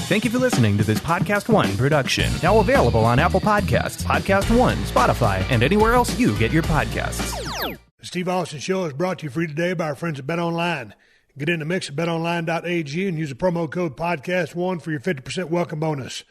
Thank you for listening to this PodcastOne production. Now available on Apple Podcasts, PodcastOne, Spotify, and anywhere else you get your podcasts. The Steve Austin Show is brought to you free today by our friends at BetOnline. Get in the mix at betonline.ag and use the promo code PodcastOne for your 50% welcome bonus.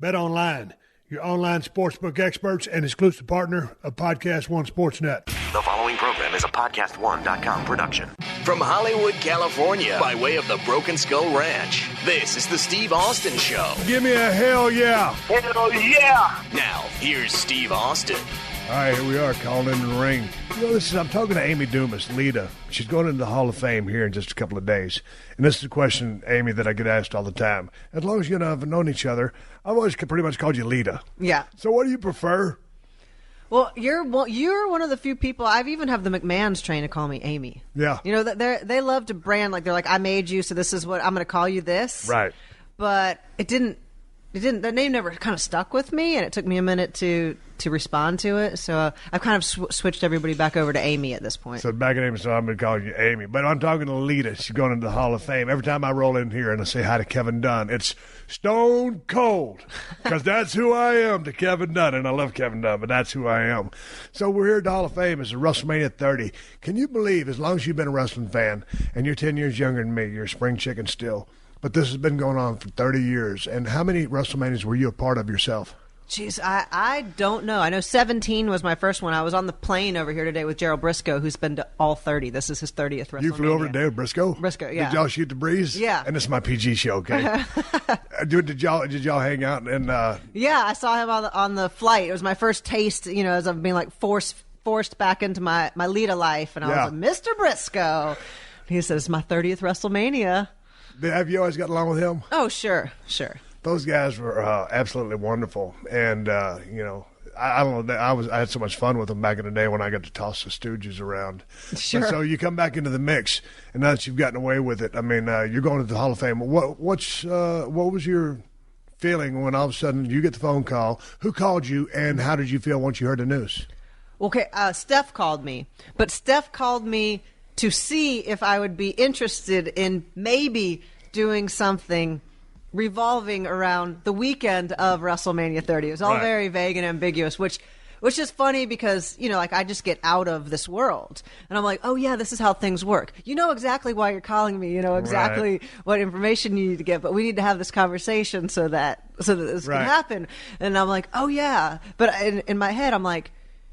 BetOnline, your online sportsbook experts and exclusive partner of PodcastOne Sportsnet. The following program is a PodcastOne.com production. From Hollywood, California, by way of the Broken Skull Ranch, this is the Steve Austin Show. Give me a hell yeah. Hell yeah. Now, here's Steve Austin. All right, here we are, calling in the ring. You know, I'm talking to Amy Dumas, Lita. She's going into the Hall of Fame here in just a couple of days. And this is a question, Amy, that I get asked all the time. As long as you and I have known each other, I've always pretty much called you Lita. Yeah. So what do you prefer? Well, you're one of the few people. I've even have the McMahons train to call me Amy. Yeah. You know, they love to brand, like, they're like, I made you, so this is what I'm going to call you this. Right. But it didn't, the name never kind of stuck with me, and it took me a minute to respond to it. So I've kind of switched everybody back over to Amy at this point. So back at Amy, so I'm going to call you Amy. But I'm talking to Lita. She's going into the Hall of Fame. Every time I roll in here and I say hi to Kevin Dunn, it's stone cold, because that's who I am to Kevin Dunn. And I love Kevin Dunn, but that's who I am. So we're here at the Hall of Fame. It's a WrestleMania 30. Can you believe, as long as you've been a wrestling fan, and you're 10 years younger than me, you're a spring chicken still, but this has been going on for 30 years. And how many WrestleManias were you a part of yourself? Jeez, I don't know. I know 17 was my first one. I was on the plane over here today with Gerald Briscoe, who's been to all 30. This is his 30th WrestleMania. You flew over today with Briscoe? Briscoe, yeah. Did y'all shoot the breeze? Yeah. And this is my PG show, okay? Did y'all hang out? And yeah, I saw him on the flight. It was my first taste, you know, as I'm being like forced back into my Lita life. And I was like, Mr. Briscoe. He says, my 30th WrestleMania. Have you always got along with him? Oh, sure. Those guys were absolutely wonderful, and you know, I don't know. I had so much fun with them back in the day when I got to toss the Stooges around. Sure. But so you come back into the mix, and now that you've gotten away with it, I mean, you're going to the Hall of Fame. What was your feeling when all of a sudden you get the phone call? Who called you, and how did you feel once you heard the news? Okay, Steph called me, but Steph called me to see if I would be interested in maybe doing something revolving around the weekend of WrestleMania 30. It was all very vague and ambiguous, which is funny because, you know, like, I just get out of this world. And I'm like, oh, yeah, this is how things work. You know exactly why you're calling me. You know exactly what information you need to get. But we need to have this conversation so that this can happen. And I'm like, oh, yeah. But in my head, I'm like,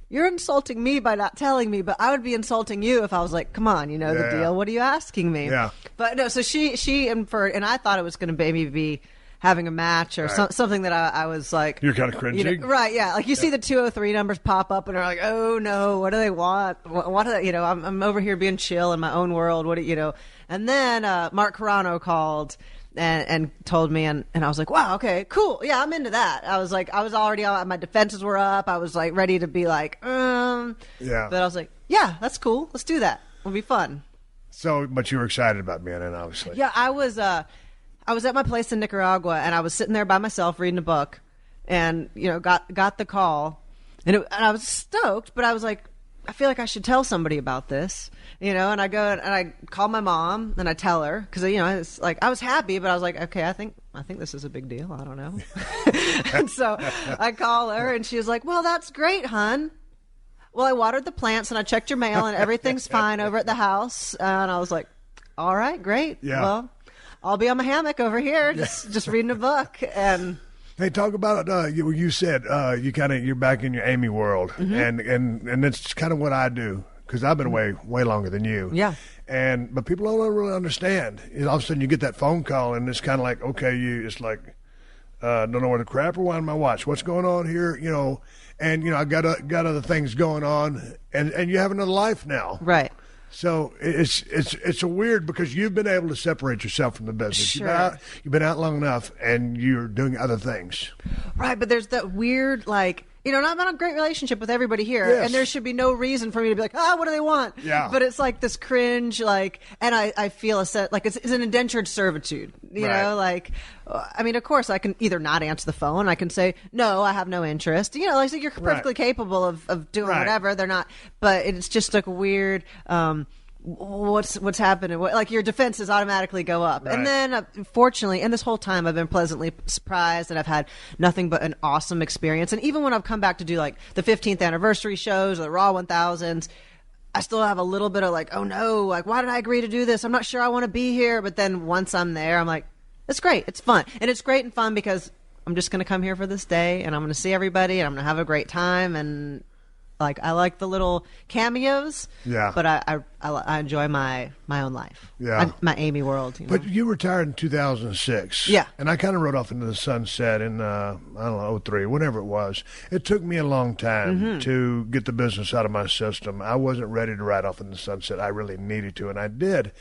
you're insulting me by not telling me, but I would be insulting you if I was like, come on, you know the deal. What are you asking me? Yeah. But no, so she inferred, and I thought it was going to maybe be having a match or something that I was like. You're kind of cringing. You know, right, yeah. Like you see the 203 numbers pop up and are like, oh no, what do they want? What do they, you know, I'm over here being chill in my own world. What do you know? And then Mark Carrano called and told me, and I was like, wow, okay, cool. Yeah, I'm into that. I was like, I was already on, my defenses were up. I was like ready to be like, yeah. But I was like, yeah, that's cool. Let's do that. It'll be fun. So, but you were excited about being in, obviously. Yeah, I was at my place in Nicaragua, and I was sitting there by myself reading a book, and, you know, got the call, and I was stoked, but I was like, I feel like I should tell somebody about this, you know, and I go and I call my mom and I tell her, because, you know, it's like, I was happy, but I was like, okay, I think this is a big deal. I don't know. And so I call her and she was like, well, that's great, hon. Well, I watered the plants and I checked your mail and everything's fine over at the house. And I was like, all right, great. Yeah. Well, I'll be on my hammock over here, just reading a book. And hey, talk about you said you're back in your Amy world, and it's kind of what I do, because I've been away way longer than you. Yeah. But people don't really understand. All of a sudden you get that phone call, and it's kind of like, okay, it's like, don't know where to crap or wind my watch. What's going on here? You know, and you know I got other things going on, and you have another life now. Right. So it's a weird, because you've been able to separate yourself from the business. Sure. You've been out long enough, and you're doing other things. Right, but there's that weird, like, you know, I'm in a great relationship with everybody here, and there should be no reason for me to be like, what do they want? Yeah. But it's like this cringe, like, and I feel a set, like, it's an indentured servitude, you know, like, I mean, of course, I can either not answer the phone, I can say, no, I have no interest, you know, like, so you're perfectly capable of doing whatever, they're not, but it's just like a weird, what's happening? Like your defenses automatically go up. Right. And then fortunately, and this whole time I've been pleasantly surprised and I've had nothing but an awesome experience. And even when I've come back to do like the 15th anniversary shows or the Raw 1000s, I still have a little bit of like, oh no, like why did I agree to do this? I'm not sure I want to be here. But then once I'm there, I'm like, it's great. It's fun. And it's great and fun because I'm just going to come here for this day and I'm going to see everybody and I'm going to have a great time. And like, I like the little cameos. Yeah. But I enjoy my own life. Yeah. My Amy world. You know? But you retired in 2006. Yeah. And I kind of rode off into the sunset in, I don't know, 03, whenever it was. It took me a long time to get the business out of my system. I wasn't ready to ride off in the sunset. I really needed to, and I did.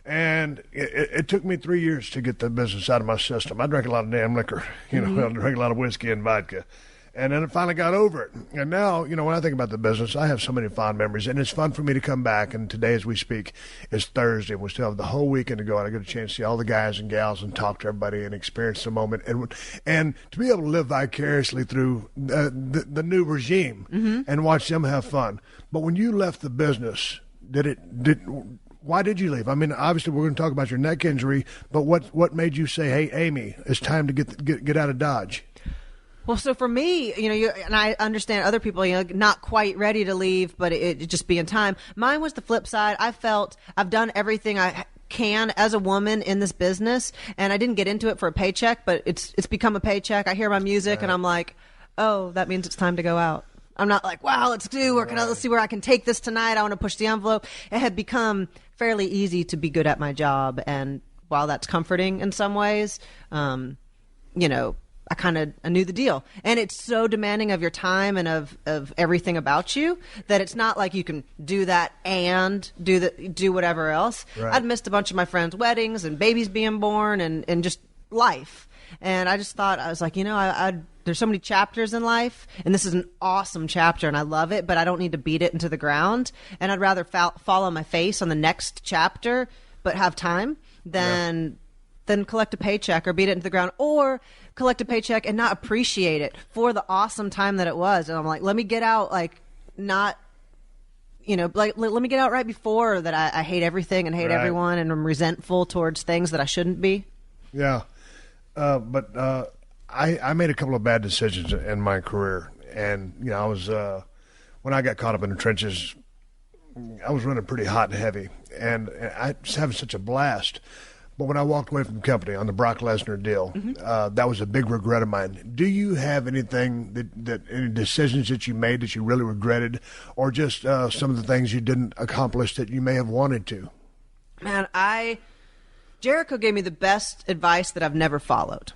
And it took me 3 years to get the business out of my system. I drank a lot of damn liquor. I drank a lot of whiskey and vodka. And then I finally got over it. And now, when I think about the business, I have so many fond memories. And it's fun for me to come back. And today, as we speak, is Thursday. We still have the whole weekend to go. And I get a chance to see all the guys and gals and talk to everybody and experience the moment. And to be able to live vicariously through the new regime and watch them have fun. But when you left the business, why did you leave? I mean, obviously, we're going to talk about your neck injury. But what made you say, hey, Amy, it's time to get out of Dodge? Well, so for me, and I understand other people, not quite ready to leave, but it just be in time. Mine was the flip side. I felt I've done everything I can as a woman in this business, and I didn't get into it for a paycheck, but it's become a paycheck. I hear my music, and I'm like, oh, that means it's time to go out. I'm not like, wow, let's see where I can take this tonight. I want to push the envelope. It had become fairly easy to be good at my job, and while that's comforting in some ways, I knew the deal. And it's so demanding of your time and of everything about you that it's not like you can do that and do whatever else. Right. I'd missed a bunch of my friends' weddings and babies being born and just life. And I just thought, I was like, there's so many chapters in life, and this is an awesome chapter, and I love it, but I don't need to beat it into the ground. And I'd rather fall on my face on the next chapter, but have time than collect a paycheck or beat it into the ground, or collect a paycheck and not appreciate it for the awesome time that it was. And I'm like, let me get out, let me get out right before that I hate everything and hate everyone and I'm resentful towards things that I shouldn't be. Yeah. But I made a couple of bad decisions in my career. And, I was, when I got caught up in the trenches, I was running pretty hot and heavy. And I was having such a blast. But when I walked away from the company on the Brock Lesnar deal, that was a big regret of mine. Do you have anything any decisions that you made that you really regretted, or just some of the things you didn't accomplish that you may have wanted to? Man, Jericho gave me the best advice that I've never followed.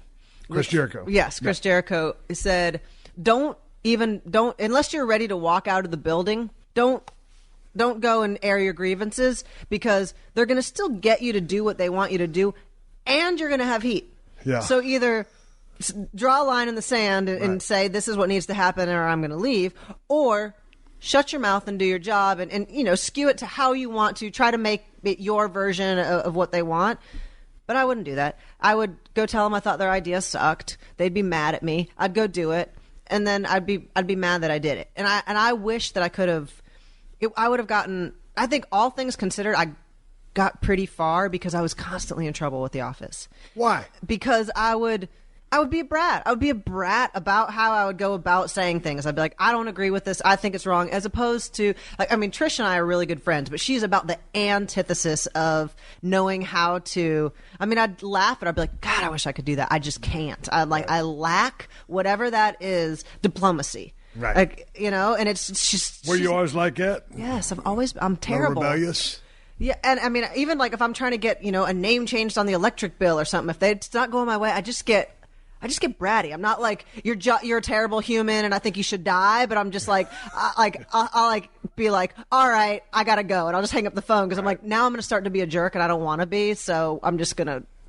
Chris Jericho. Yes, Chris Jericho said, don't unless you're ready to walk out of the building, don't go and air your grievances, because they're going to still get you to do what they want you to do, and you're going to have heat. Yeah. So either draw a line in the sand and say, this is what needs to happen or I'm going to leave, or shut your mouth and do your job and skew it to how you want to, try to make it your version of what they want. But I wouldn't do that. I would go tell them I thought their idea sucked. They'd be mad at me. I'd go do it, and then I'd be mad that I did it. And I wish that I could have. I would have gotten, I think all things considered, I got pretty far because I was constantly in trouble with the office. Why? Because I would be a brat. I would be a brat about how I would go about saying things. I'd be like, I don't agree with this. I think it's wrong. As opposed to, Trish and I are really good friends, but she's about the antithesis of knowing how to, I'd laugh and I'd be like, God, I wish I could do that. I just can't. I lack whatever that is, diplomacy. Right. And it's just. Were you always like that? Yes, I'm terrible. Rebellious? Yeah, and even if I'm trying to get, a name changed on the electric bill or something, if it's not going my way, I just get bratty. I'm not like, you're a terrible human and I think you should die, but I'm just like, I'll be like, all right, I gotta go, and I'll just hang up the phone because I'm like, now I'm gonna start to be a jerk and I don't want to be, so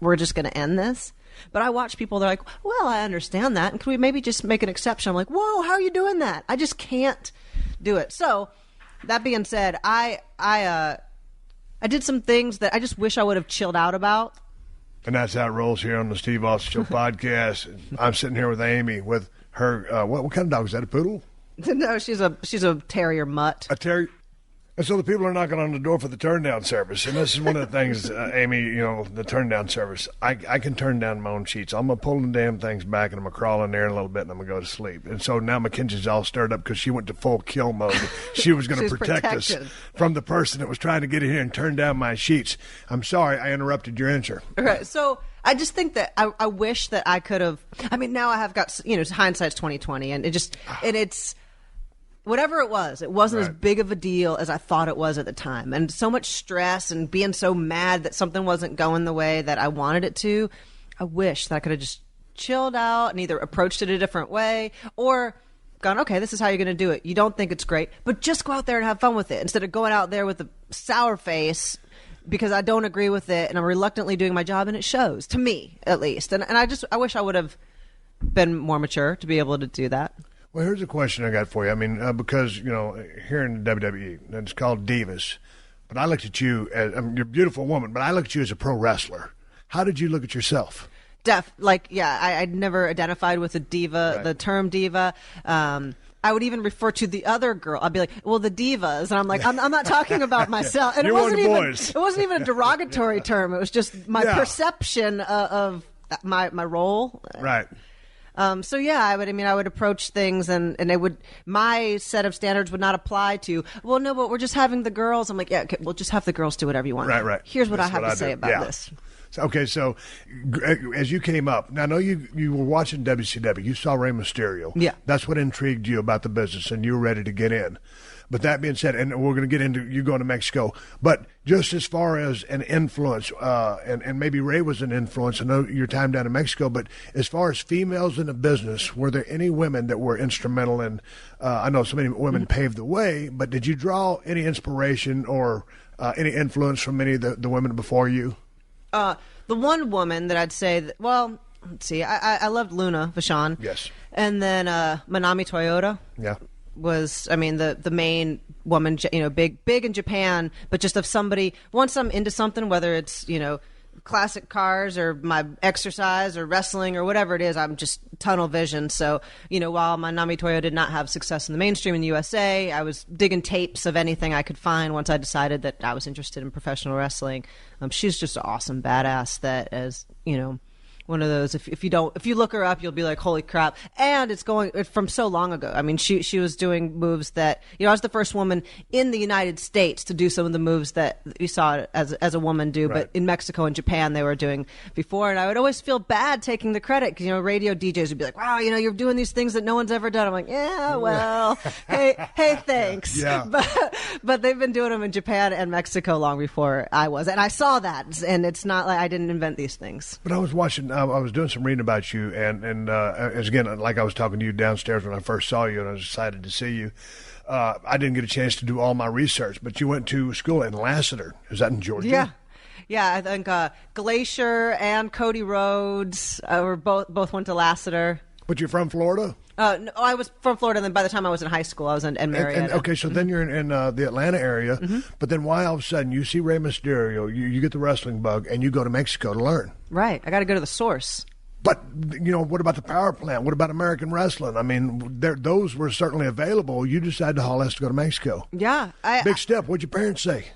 we're just gonna end this. But I watch people, they're like, well, I understand that, and can we maybe just make an exception? I'm like, whoa, how are you doing that? I just can't do it. So, that being said, I did some things that I just wish I would have chilled out about. And that's how it rolls here on the Steve Austin Show podcast. I'm sitting here with Amy with her, what kind of dog is that, a poodle? No, she's a terrier mutt. A terrier? And so the people are knocking on the door for the turn down service. And this is one of the things, Amy, the turn down service. I can turn down my own sheets. I'm going to pull the damn things back and I'm going to crawl in there in a little bit and I'm going to go to sleep. And so now Mackenzie's all stirred up because she went to full kill mode. She was going to protect us from the person that was trying to get in here and turn down my sheets. I'm sorry I interrupted your answer. Okay, so I just think that I wish that I could have. I mean, now I have got, hindsight's 20/20, and it's. Whatever it wasn't as big of a deal as I thought it was at the time. And so much stress and being so mad that something wasn't going the way that I wanted it to. I wish that I could have just chilled out and either approached it a different way or gone, okay, this is how you're going to do it. You don't think it's great, but just go out there and have fun with it instead of going out there with a sour face because I don't agree with it and I'm reluctantly doing my job and it shows, to me at least. And I wish I would have been more mature to be able to do that. Well, here's a question I got for you. I mean, because, here in the WWE, and it's called Divas, but I looked at you as, you're a beautiful woman, but I looked at you as a pro wrestler. How did you look at yourself? I'd never identified with the diva, the term diva. I would even refer to the other girl. I'd be like, well, the divas. And I'm like, I'm not talking about myself. And it wasn't even a derogatory term. It was just my perception of my role. Right. I would approach things and my set of standards would not apply to, well, no, but we're just having the girls. I'm like, yeah, okay, we'll just have the girls do whatever you want. Right. Here's what I have to say about this. So as you came up, now I know you were watching WCW. You saw Rey Mysterio. Yeah. That's what intrigued you about the business, and you were ready to get in. But that being said, and we're going to get into you going to Mexico, but just as far as an influence, and maybe Ray was an influence, I know your time down in Mexico, but as far as females in the business, were there any women that were instrumental in, I know so many women paved the way, but did you draw any inspiration or any influence from any of the women before you? The one woman that I'd say, let's see, I loved Luna Vachon. Yes. And then Manami Toyota. Yeah. Was, the main woman, big in Japan, but just of somebody, once I'm into something, whether it's, classic cars or my exercise or wrestling or whatever it is, I'm just tunnel vision. So, while my Nami Toyo did not have success in the mainstream in the USA, I was digging tapes of anything I could find once I decided that I was interested in professional wrestling. She's just an awesome badass that is, one of those, if you look her up, you'll be like, holy crap. And it's from so long ago. I mean, she was doing moves that, I was the first woman in the United States to do some of the moves that you saw as a woman do. Right. But in Mexico and Japan, they were doing before. And I would always feel bad taking the credit because, radio DJs would be like, wow, you're doing these things that no one's ever done. I'm like, yeah, well, hey, thanks. Yeah. But they've been doing them in Japan and Mexico long before I was. And I saw that. And it's not like I didn't invent these things. But I was watching, I was doing some reading about you, and as again, like I was talking to you downstairs when I first saw you, and I was excited to see you. I didn't get a chance to do all my research, but you went to school in Lassiter. Is that in Georgia? Yeah. I think Glacier and Cody Rhodes were both went to Lassiter. But you're from Florida? No, I was from Florida, and then by the time I was in high school, I was in Marietta. Okay, so then you're in the Atlanta area, but then why all of a sudden you see Rey Mysterio, you get the wrestling bug, and you go to Mexico to learn? Right. I got to go to the source. But, what about the power plant? What about American wrestling? I mean, those were certainly available. You decided to haul ass to go to Mexico. Yeah. Big step. What'd your parents say?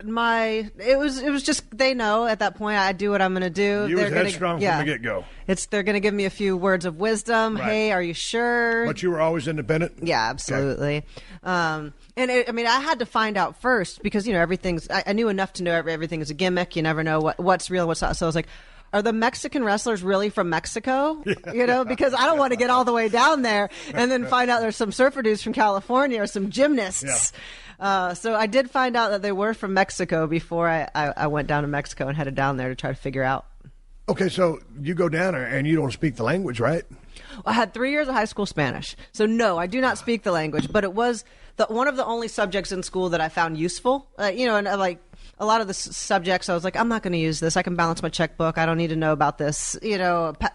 It was just, they know at that point I do what I'm going to do. You was headstrong from the get-go. They're going to give me a few words of wisdom. Right. Hey, are you sure? But you were always independent? Yeah, absolutely. Okay. I had to find out first because, I knew enough to know everything is a gimmick. You never know what's real and what's not. So I was like, are the Mexican wrestlers really from Mexico? Because I don't want to get all the way down there and then find out there's some surfer dudes from California or some gymnasts. Yeah. So I did find out that they were from Mexico before I went down to Mexico and headed down there to try to figure out. Okay, so you go down there and you don't speak the language, right? I had 3 years of high school Spanish. So no, I do not speak the language, but it was one of the only subjects in school that I found useful. And a lot of the subjects, I was like, I'm not going to use this. I can balance my checkbook. I don't need to know about this,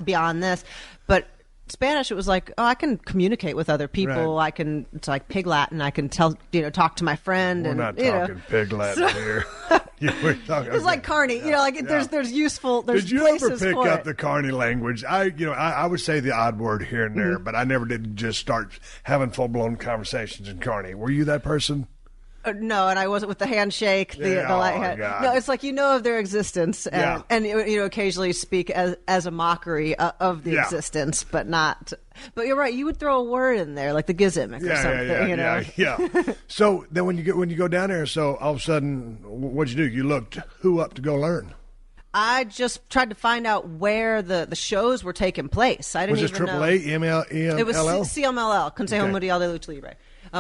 beyond this. But Spanish, it was like, I can communicate with other people. Right. It's like Pig Latin. I can talk to my friend. We're not talking Pig Latin here. We're talking. It's like Carney. There's useful. There's did you places ever pick for up it. the Carney language? I would say the odd word here and there, but I never did just start having full blown conversations in Carney. Were you that person? No, and I wasn't with the handshake, the light hand. God. No, it's like of their existence, and occasionally speak as a mockery of the existence, but not. But you're right. You would throw a word in there, like the gizmic or something. Yeah. So then when you go down there, so all of a sudden, what'd you do? You looked who up to go learn? I just tried to find out where the shows were taking place. I didn't was even this know. AAA, EMLL? It was CMLL, Consejo Mundial de Lucha Libre.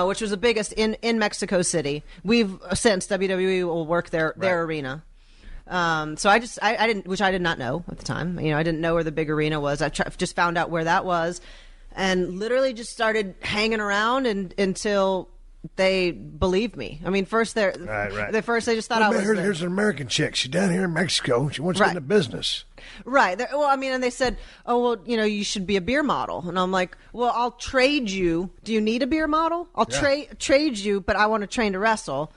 Which was the biggest in Mexico City. We've since WWE will work their arena. So I didn't, which I did not know at the time. I didn't know where the big arena was. I just found out where that was, and literally just started hanging around until they believed me. I mean, first they just thought I was there. Here's an American chick. She's down here in Mexico. She wants to get into business. Right. And they said, you should be a beer model. And I'm like, well, I'll trade you. Do you need a beer model? I'll trade you, but I want to train to wrestle.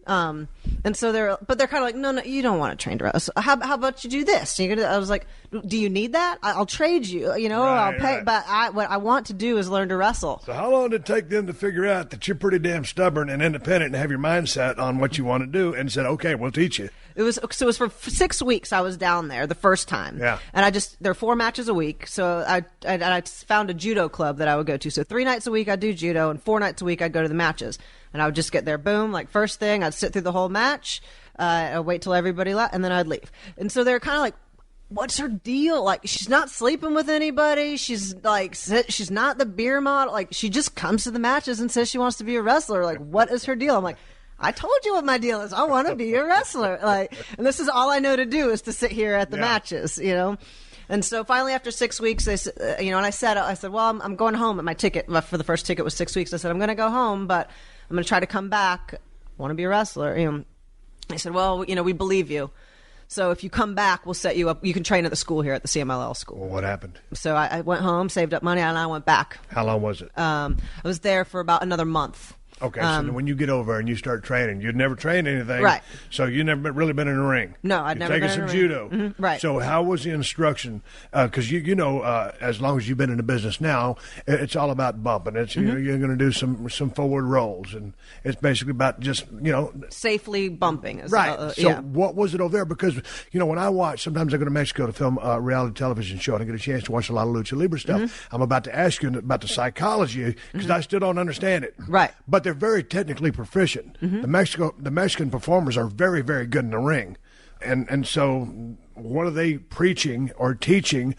And so they're kind of like, no, you don't want to train to wrestle. How about you do this? I was like, do you need that? I'll trade you, I'll pay. Right. But what I want to do is learn to wrestle. So how long did it take them to figure out that you're pretty damn stubborn and independent and have your mindset on what you want to do, and said, okay, we'll teach you? It was for 6 weeks I was down there the first time. Yeah. And there are 4 matches a week. So I found a judo club that I would go to. So 3 nights a week I'd do judo, and 4 nights a week I'd go to the matches. And I would just get there, boom, like first thing, I'd sit through the whole match, I'd wait till everybody left, and then I'd leave. And so they're kind of like, what's her deal? Like, she's not sleeping with anybody. She's not the beer model. Like, she just comes to the matches and says she wants to be a wrestler. Like, what is her deal? I'm like, I told you what my deal is. I want to be a wrestler. Like, and this is all I know to do is to sit here at the matches, And so finally, after 6 weeks, they, and I said, well, I'm going home. And my ticket for the first ticket was 6 weeks. I said, I'm going to go home, but I'm going to try to come back. I want to be a wrestler. I said, well, we believe you. So if you come back, we'll set you up. You can train at the school here at the CMLL school. Well, what happened? So I went home, saved up money, and I went back. How long was it? I was there for about another month. Okay, so when you get over and you start training, you'd never trained anything. Right. So you never really been in a ring. No, I'd never been in a ring. Taking some judo. Mm-hmm. Right. So how was the instruction? Because as long as you've been in the business now, it's all about bumping. It's you're going to do some forward rolls, and it's basically about just safely bumping. Right. So what was it over there? Because when I watch, sometimes I go to Mexico to film a reality television show, and I get a chance to watch a lot of Lucha Libre stuff. Mm-hmm. I'm about to ask you about the psychology because I still don't understand it. Right. But they're very technically proficient. Mm-hmm. The Mexican performers are very, very good in the ring. And so what are they preaching or teaching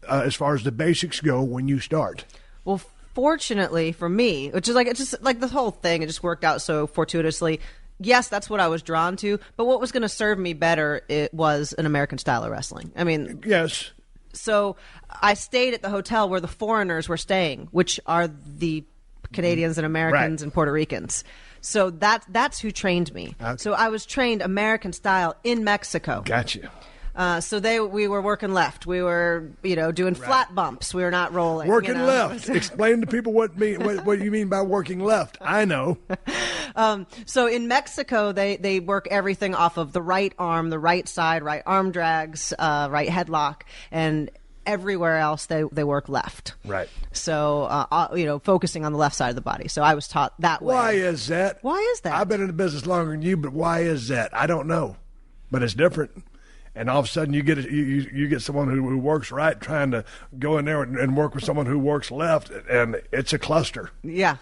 as far as the basics go when you start? Well, fortunately for me, it's just like the whole thing, it just worked out so fortuitously. Yes, that's what I was drawn to, but what was going to serve me better, it was an American style of wrestling. I mean, yes. So I stayed at the hotel where the foreigners were staying, which are the Canadians and Americans and Puerto Ricans. So that's who trained me. Okay. So I was trained American style in Mexico. Gotcha. So we were working left. We were, doing flat bumps. We were not rolling. Working left. Explain to people what you mean by working left. I know. So in Mexico, they work everything off of the right arm, the right side, right arm drags, right headlock, and everywhere else they work left. Right. So focusing on the left side of the body. So I was taught that way. Why is that? I've been in the business longer than you, but why is that? I don't know, but it's different. And all of a sudden you get someone who works right trying to go in there and work with someone who works left, and it's a cluster. Yeah.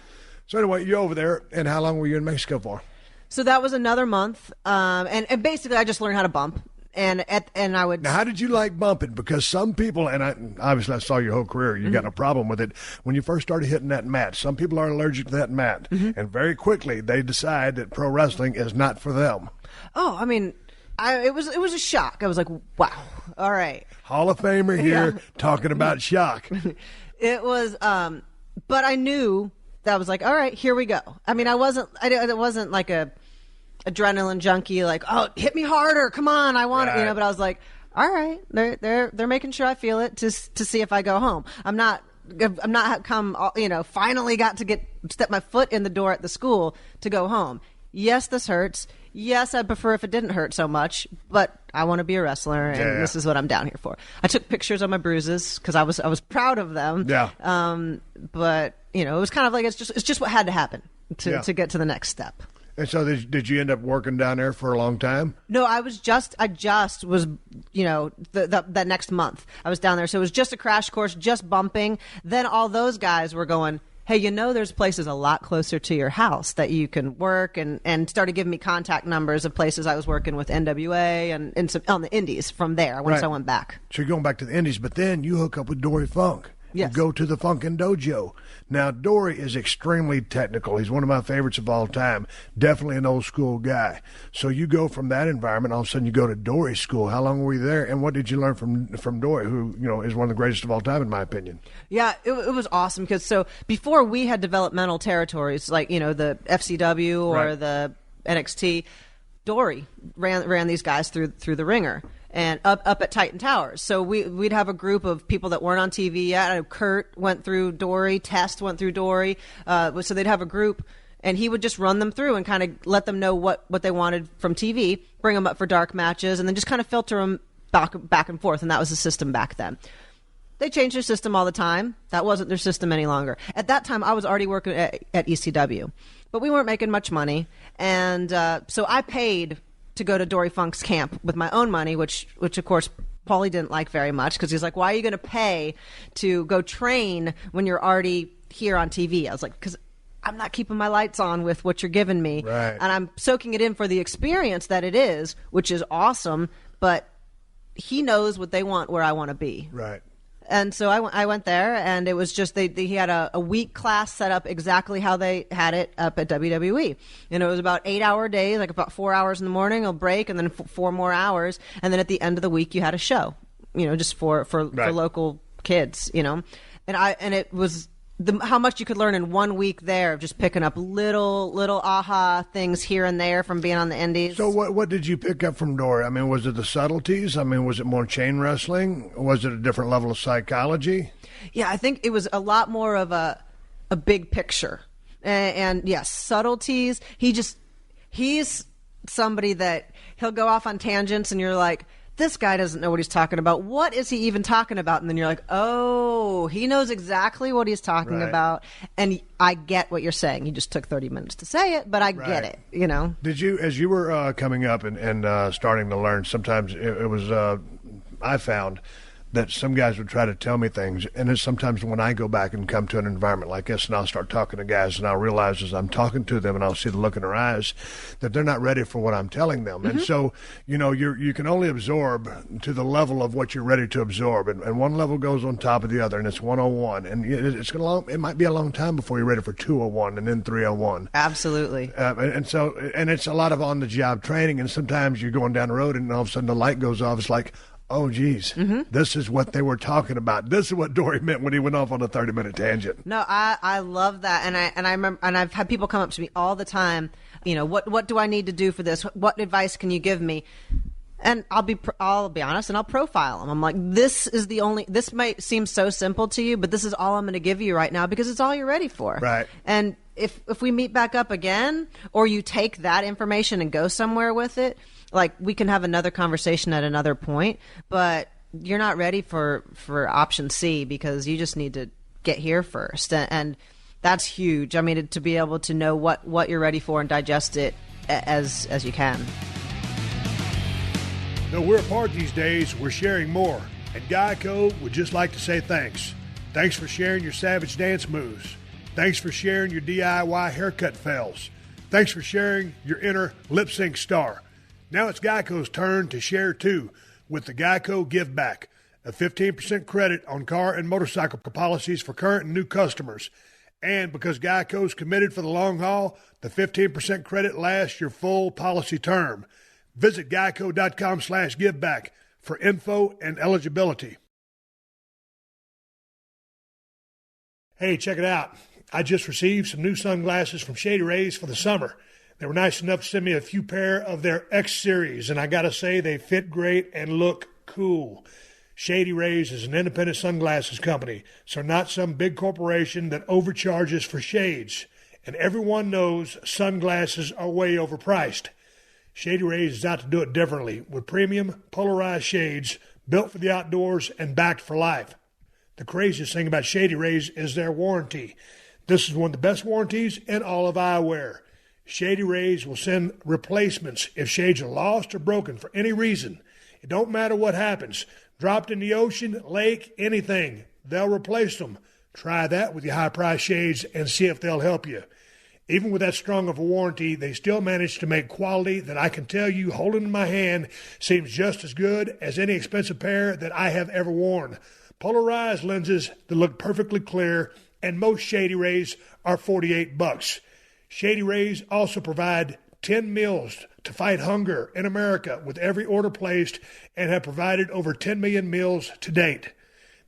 So anyway, you're over there, and how long were you in Mexico for? So that was another month, and basically I just learned how to bump. And I would. Now, how did you like bumping? Because some people, and obviously I saw your whole career, you got no problem with it. When you first started hitting that mat, some people are allergic to that mat, and very quickly they decide that pro wrestling is not for them. Oh, I mean, it was a shock. I was like, wow, all right, Hall of Famer here talking about shock. It was, but I knew that I was like, all right, here we go. I mean, it wasn't like a adrenaline junkie, like, oh, hit me harder, come on, I want it, but I was like, all right, they're making sure I feel it to see if I go home. I'm not finally got to step my foot in the door at the school to go home. Yes, this hurts. Yes, I'd prefer if it didn't hurt so much, but I want to be a wrestler, and this is what I'm down here for. I took pictures of my bruises because I was proud of them. Yeah. But it was kind of like it's just what had to happen to get to the next step. And so did you end up working down there for a long time? No, I just was, that next month I was down there. So it was just a crash course, just bumping. Then all those guys were going, hey, there's places a lot closer to your house that you can work, and started giving me contact numbers of places I was working with NWA and some on the indies from there once I went back. So you're going back to the indies, but then you hook up with Dory Funk. Yes. You go to the Funkin' Dojo. Now, Dory is extremely technical. He's one of my favorites of all time. Definitely an old school guy. So you go from that environment, all of a sudden you go to Dory's school. How long were you there, and what did you learn from Dory, who is one of the greatest of all time in my opinion? Yeah, it was awesome because before we had developmental territories like the FCW or the NXT, Dory ran these guys through the ringer. And up at Titan Towers. So we'd have a group of people that weren't on TV yet. Kurt went through Dory. Test went through Dory. So they'd have a group, and he would just run them through and kind of let them know what they wanted from TV, bring them up for dark matches, and then just kind of filter them back and forth. And that was the system back then. They changed their system all the time. That wasn't their system any longer. At that time, I was already working at ECW. But we weren't making much money. And so I paid to go to Dory Funk's camp with my own money, which of course Paulie didn't like very much because he's like, why are you going to pay to go train when you're already here on TV? I was like, because I'm not keeping my lights on with what you're giving me. Right. And I'm soaking it in for the experience that it is, which is awesome, but he knows what they want where I want to be. Right. And so I went there, and it was just he had a week class set up exactly how they had it up at WWE. And it was about 8-hour days, like about 4 hours in the morning, a break, and then 4 more hours. And then at the end of the week, you had a show, just for local kids, And it was how much you could learn in 1 week there of just picking up little aha things here and there from being on the indies. So what did you pick up from Dory? I mean, was it the subtleties? I mean, was it more chain wrestling? Was it a different level of psychology? Yeah, I think it was a lot more of a big picture. And yes, subtleties. He's somebody that he'll go off on tangents and you're like, this guy doesn't know what he's talking about. What is he even talking about? And then you're like, oh, he knows exactly what he's talking about. And I get what you're saying. He just took 30 minutes to say it, but I get it, Did you, as you were coming up and starting to learn, sometimes it was, I found that some guys would try to tell me things, and then sometimes when I go back and come to an environment like this and I'll start talking to guys and I'll realize as I'm talking to them and I'll see the look in their eyes that they're not ready for what I'm telling them. And so, you can only absorb to the level of what you're ready to absorb, and one level goes on top of the other, and it's 101, and it might be a long time before you're ready for 201 and then 301. Absolutely. And it's a lot of on-the-job training, and sometimes you're going down the road and all of a sudden the light goes off. It's like, oh, geez, this is what they were talking about. This is what Dory meant when he went off on a 30-minute tangent. No, I love that, and I remember, and I've had people come up to me all the time. What do I need to do for this? What advice can you give me? And I'll be honest, and I'll profile them. I'm like, this might seem so simple to you, but this is all I'm going to give you right now because it's all you're ready for. Right. And if we meet back up again, or you take that information and go somewhere with it, like we can have another conversation at another point, but you're not ready for option C because you just need to get here first. And that's huge. I mean, to be able to know what you're ready for and digest it as you can. Though we're apart these days, we're sharing more. And Geico would just like to say thanks. Thanks for sharing your savage dance moves. Thanks for sharing your DIY haircut fails. Thanks for sharing your inner lip sync star. Now it's Geico's turn to share too with the Geico Give Back, a 15% credit on car and motorcycle policies for current and new customers. And because Geico's committed for the long haul, the 15% credit lasts your full policy term. Visit geico.com/giveback for info and eligibility. Hey, check it out. I just received some new sunglasses from Shady Rays for the summer. They were nice enough to send me a few pair of their X Series, and I got to say they fit great and look cool. Shady Rays is an independent sunglasses company, so not some big corporation that overcharges for shades. And everyone knows sunglasses are way overpriced. Shady Rays is out to do it differently with premium polarized shades built for the outdoors and backed for life. The craziest thing about Shady Rays is their warranty. This is one of the best warranties in all of eyewear. Shady Rays will send replacements if shades are lost or broken for any reason. It don't matter what happens. Dropped in the ocean, lake, anything. They'll replace them. Try that with your high-priced shades and see if they'll help you. Even with that strong of a warranty, they still manage to make quality that I can tell you, holding in my hand, seems just as good as any expensive pair that I have ever worn. Polarized lenses that look perfectly clear, and most Shady Rays are $48. Shady Rays also provide 10 meals to fight hunger in America with every order placed and have provided over 10 million meals to date.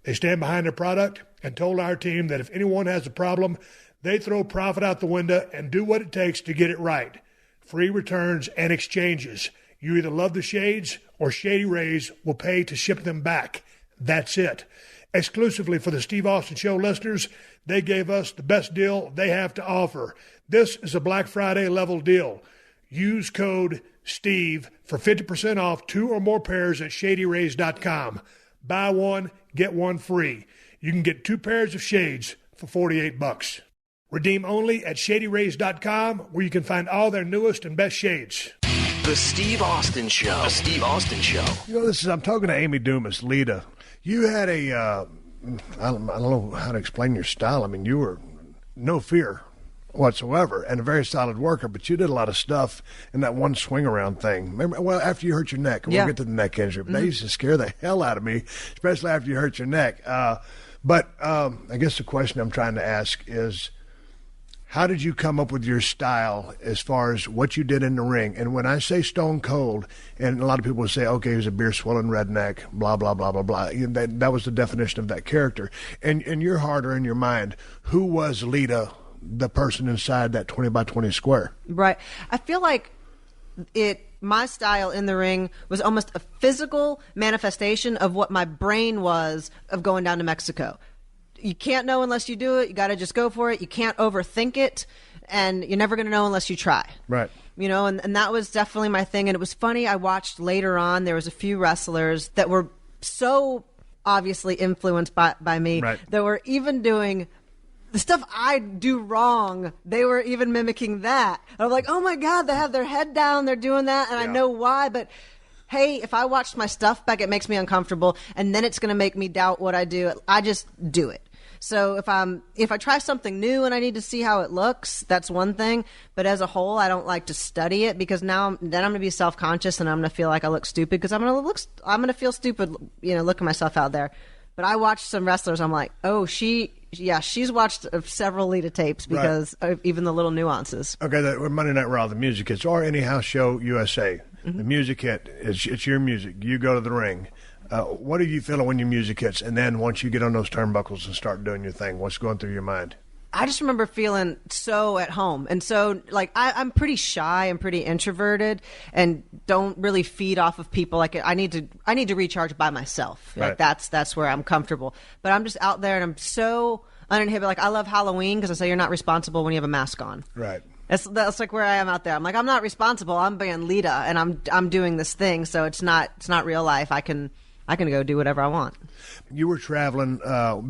They stand behind their product and told our team that if anyone has a problem, they throw profit out the window and do what it takes to get it right. Free returns and exchanges. You either love the shades or Shady Rays will pay to ship them back. That's it. Exclusively for the Steve Austin Show listeners, they gave us the best deal they have to offer. This is a Black Friday level deal. Use code STEVE for 50% off 2 or more pairs at ShadyRays.com. Buy one, get one free. You can get 2 pairs of shades for $48. Redeem only at ShadyRays.com, where you can find all their newest and best shades. The Steve Austin Show. The Steve Austin Show. You know, I'm talking to Amy Dumas, Lita. You had I don't know how to explain your style. I mean, you were no fear whatsoever and a very solid worker, but you did a lot of stuff in that one swing around thing. Remember, well, after you hurt your neck, we'll get to the neck injury, but that used to scare the hell out of me, especially after you hurt your neck. But I guess the question I'm trying to ask is, how did you come up with your style as far as what you did in the ring? And when I say stone cold, and a lot of people would say, okay, he's a beer-swilling redneck, blah, blah, blah, blah, blah. That was the definition of that character. And in your heart or in your mind, who was Lita, the person inside that 20 by 20 square? Right. I feel like my style in the ring was almost a physical manifestation of what my brain was of going down to Mexico. You can't know unless you do it. You got to just go for it. You can't overthink it, and you're never going to know unless you try. Right. You know, and that was definitely my thing. And it was funny. I watched later on, there was a few wrestlers that were so obviously influenced by me, right, that were even doing the stuff I do wrong. They were even mimicking that. And I'm like, oh my God, they have their head down. They're doing that. And I know why, but hey, if I watch my stuff back, it makes me uncomfortable, and then it's going to make me doubt what I do. I just do it. So if I try something new and I need to see how it looks, that's one thing. But as a whole, I don't like to study it, because then I'm going to be self-conscious and I'm going to feel like I look stupid, because I'm going to feel stupid, looking myself out there. But I watched some wrestlers. I'm like, oh, she's watched several Lita tapes because of even the little nuances. Okay, Monday Night Raw, the music hits, or any house show USA. The music hit, it's your music. You go to the ring. What are you feeling when your music hits? And then once you get on those turnbuckles and start doing your thing, what's going through your mind? I just remember feeling so at home. And so, like, I'm pretty shy and pretty introverted and don't really feed off of people. Like, I need to recharge by myself. Like, that's where I'm comfortable. But I'm just out there and I'm so uninhibited. Like, I love Halloween because I say you're not responsible when you have a mask on. Right. That's like where I am out there. I'm like, I'm not responsible. I'm being Lita, and I'm doing this thing. So it's not real life. I can go do whatever I want. You were traveling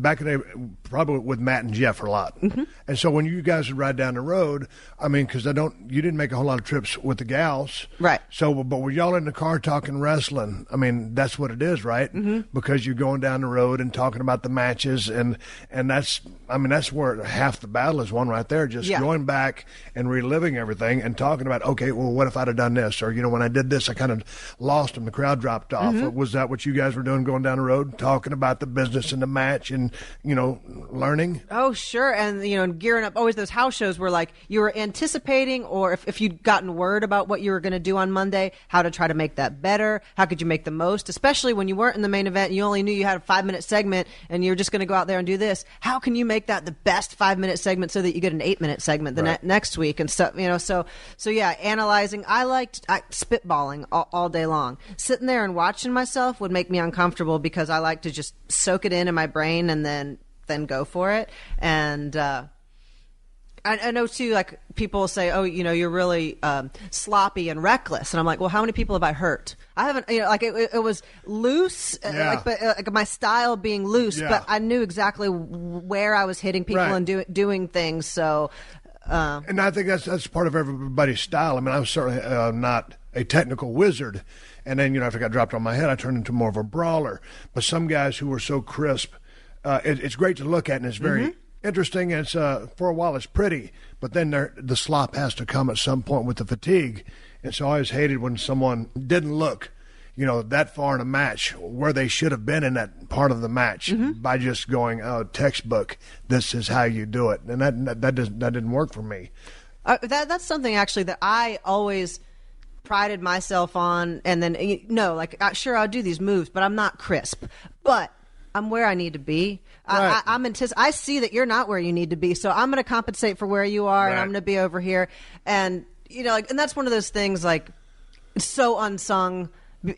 back in the day, probably with Matt and Jeff a lot. And so when you guys would ride down the road, I mean, because you didn't make a whole lot of trips with the gals. Right. So, but were y'all in the car talking wrestling? I mean, that's what it is, right? Because you're going down the road and talking about the matches, and that's where half the battle is won right there, just going back and reliving everything and talking about, okay, well, what if I'd have done this? Or, when I did this, I kind of lost them. The crowd dropped off. Was that what you guys were doing, going down the road, talking about the business and the match and, learning? Oh, sure. And, gearing up, always those house shows were like you were anticipating, or if you'd gotten word about what you were going to do on Monday, how to try to make that better. How could you make the most, especially when you weren't in the main event and you only knew you had a 5-minute segment and you're just going to go out there and do this. How can you make that the best 5-minute segment so that you get an 8-minute segment the next week and stuff, so yeah, analyzing. I liked spitballing all day long. Sitting there and watching myself would make me uncomfortable because I like to just soak it in my brain and then go for it. And I know too, like, people say, oh, you're really sloppy and reckless, and I'm like, well, how many people have I hurt? I haven't, it was loose, but my style being loose, but I knew exactly where I was hitting people and doing things. So And I think that's part of everybody's style. I mean, I'm certainly not a technical wizard. And then, after I got dropped on my head, I turned into more of a brawler. But some guys who were so crisp, it's great to look at, and it's very interesting. And it's, for a while, it's pretty. But then the slop has to come at some point with the fatigue. And so I always hated when someone didn't look, that far in a match where they should have been in that part of the match by just going, textbook, this is how you do it. And that didn't work for me. That's something actually that I always prided myself on. And then, sure, I'll do these moves, but I'm not crisp. But I'm where I need to be. Right. I see that you're not where you need to be, so I'm going to compensate for where you are, and I'm going to be over here. And, and that's one of those things, it's so unsung.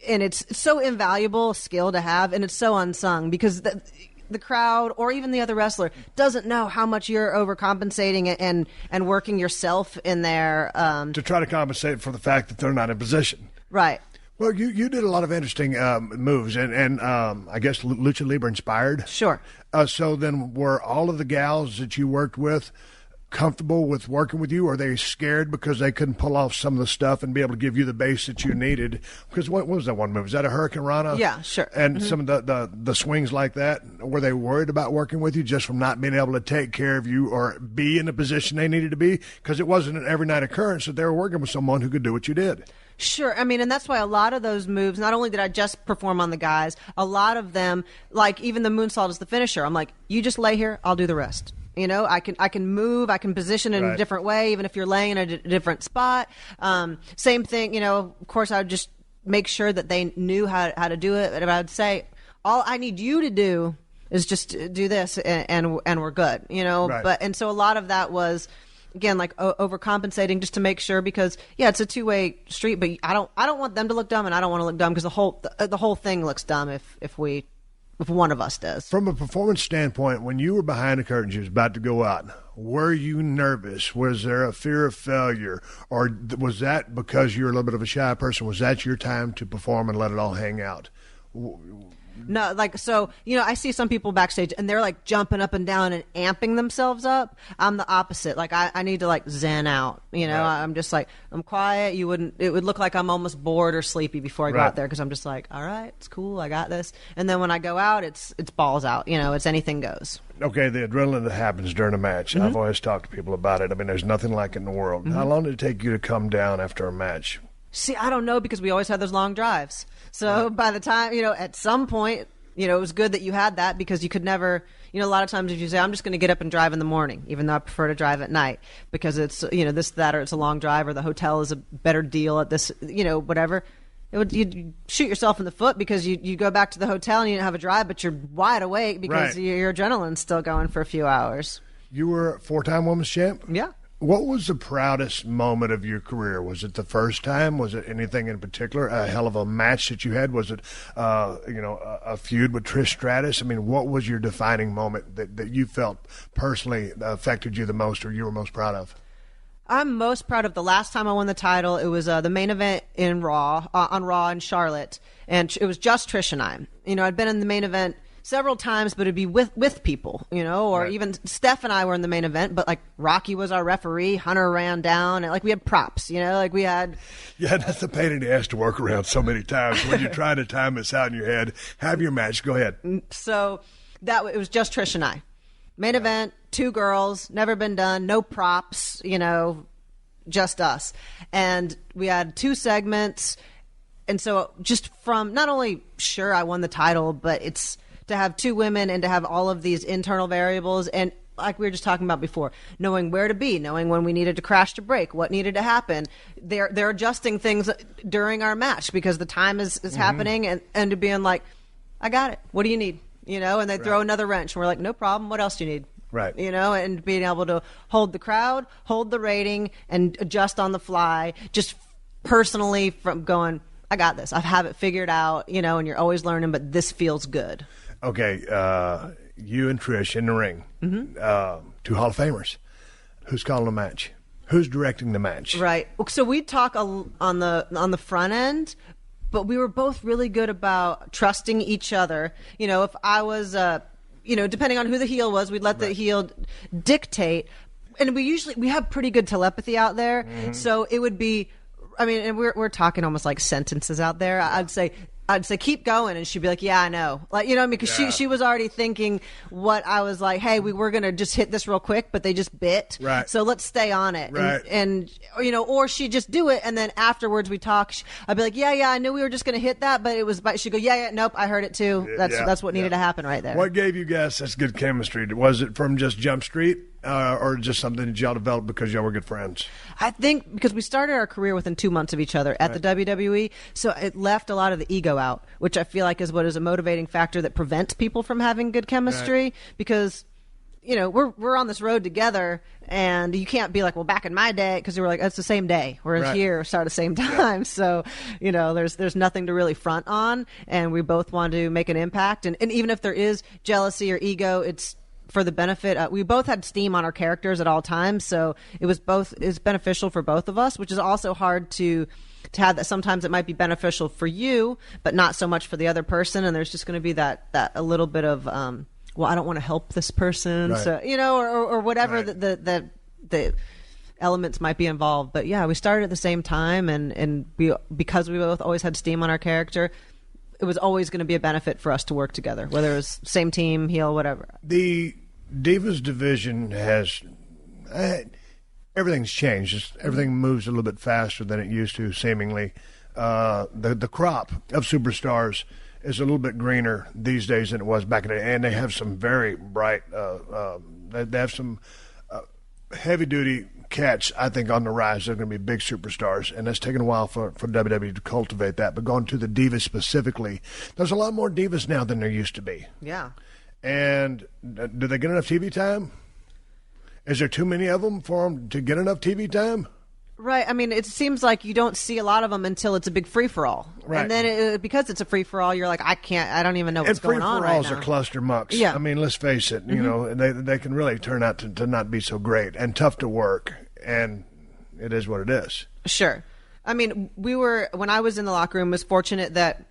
And it's so invaluable skill to have, and it's so unsung because the crowd or even the other wrestler doesn't know how much you're overcompensating and working yourself in there. To try to compensate for the fact that they're not in position. Right. Well, you did a lot of interesting moves, and I guess Lucha Libre inspired. Sure. So then were all of the gals that you worked with comfortable with working with you, or are they scared because they couldn't pull off some of the stuff and be able to give you the base that you needed? Because what was that one move? Was that a Hurricane Rana? Yeah, sure. And some of the swings like that, were they worried about working with you just from not being able to take care of you or be in the position they needed to be? Because it wasn't an every night occurrence that they were working with someone who could do what you did. Sure. I mean, and that's why a lot of those moves, not only did I just perform on the guys, a lot of them, like even the moonsault is the finisher. I'm like, you just lay here, I'll do the rest. I can move, I can position in a different way, even if you're laying in a different spot. Same thing, of course, I would just make sure that they knew how to do it. But I would say, all I need you to do is just do this, and we're good, Right. But and so a lot of that was, again, overcompensating just to make sure, because it's a two-way street. But I don't want them to look dumb, and I don't want to look dumb, because the whole thing looks dumb if one of us does. From a performance standpoint, when you were behind the curtains, you was about to go out, were you nervous? Was there a fear of failure? Or was that because you're a little bit of a shy person? Was that your time to perform and let it all hang out? No, I see some people backstage and they're jumping up and down and amping themselves up. I'm the opposite. I need to zen out. Right. I'm just I'm quiet. It would look like I'm almost bored or sleepy before I go out there, because I'm just all right, it's cool, I got this. And then when I go out, it's balls out. It's anything goes. Okay, the adrenaline that happens during a match. I've always talked to people about it. I mean, there's nothing like it in the world. How long did it take you to come down after a match? See, I don't know, because we always had those long drives. So by the time, at some point, it was good that you had that, because you could never, a lot of times if you say, I'm just going to get up and drive in the morning, even though I prefer to drive at night, because it's, this, that, or it's a long drive, or the hotel is a better deal at this, whatever. You'd shoot yourself in the foot, because you go back to the hotel and you didn't have a drive, but you're wide awake because your adrenaline's still going for a few hours. You were a 4-time women's champ? Yeah. What was the proudest moment of your career? Was it the first time? Was it anything in particular? A hell of a match that you had? Was it, a feud with Trish Stratus? I mean, what was your defining moment that you felt personally affected you the most, or you were most proud of? I'm most proud of the last time I won the title. It was the main event in Raw, on Raw in Charlotte, and it was just Trish and I. I'd been in the main event several times, but it'd be with people, or even Steph and I were in the main event, but Rocky was our referee, Hunter ran down, and we had props, we had. Yeah, that's the pain in the ass to work around so many times when you're trying to time this out in your head. Have your match. Go ahead. So it was just Trish and I. Main event, 2 girls, never been done, no props, just us. And we had 2 segments. And so just from not only, sure, I won the title, but it's to have 2 women and to have all of these internal variables, and like we were just talking about before, knowing where to be, knowing when we needed to crash to break, what needed to happen. They're adjusting things during our match because the time is happening, and to being I got it. What do you need? And they throw another wrench, and we're like, no problem. What else do you need? Right. And being able to hold the crowd, hold the rating, and adjust on the fly, just personally from going, I got this. I have it figured out, and you're always learning, but this feels good. Okay, you and Trish in the ring, 2 Hall of Famers. Who's calling the match? Who's directing the match? Right. So we talk on the front end, but we were both really good about trusting each other. If I was, depending on who the heel was, we'd let the heel dictate. and we have pretty good telepathy out there. So it would be, I mean, and we're talking almost like sentences out there. I'd say keep going, and she'd be like, yeah, I know, like, you know what I mean, because she was already thinking what I was like, hey, we were gonna just hit this real quick, but they just bit, right, so let's stay on it, right. and you know, or she'd just do it, and then afterwards we talk, I'd be like, yeah, I knew we were just gonna hit that, but it was, she'd go, yeah, nope, I heard it too. That's what needed to happen right there. What gave you guys such good chemistry? Was it from just Jump Street? Or just something that y'all developed because y'all were good friends? I think because we started our career within 2 months of each other at the WWE, so it left a lot of the ego out, which I feel like is what is a motivating factor that prevents people from having good chemistry. Right. Because, you know, we're on this road together, and you can't be like, well, back in my day, because we're like, it's the same day. We're here, start at the same time. Yeah. So, you know, there's nothing to really front on, and we both want to make an impact. And even if there is jealousy or ego, it's for the benefit. We both had steam on our characters at all times, so it was beneficial for both of us, which is also hard to have. That sometimes it might be beneficial for you, but not so much for the other person, and there's just going to be that a little bit of well, I don't want to help this person, right. So, you know, or whatever, right. the elements might be involved. But yeah, we started at the same time, and because we both always had steam on our character, it was always going to be a benefit for us to work together, whether it was same team, heel, whatever. The Divas division has everything's changed. Just everything moves a little bit faster than it used to, seemingly. The crop of superstars is a little bit greener these days than it was back in the day, and they have some very bright. They have some heavy-duty cats, I think, on the rise. They're going to be big superstars, and it's taken a while for WWE to cultivate that. But going to the Divas specifically, there's a lot more Divas now than there used to be. Yeah. And do they get enough TV time? Is there too many of them for them to get enough TV time? Right. I mean, it seems like you don't see a lot of them until it's a big free-for-all. Right. And then because it's a free-for-all, you're like, I don't even know what's going on right now. And free-for-alls are cluster mucks. Yeah. I mean, let's face it, you know, they can really turn out to not be so great and tough to work, and it is what it is. Sure. I mean, when I was in the locker room, was fortunate that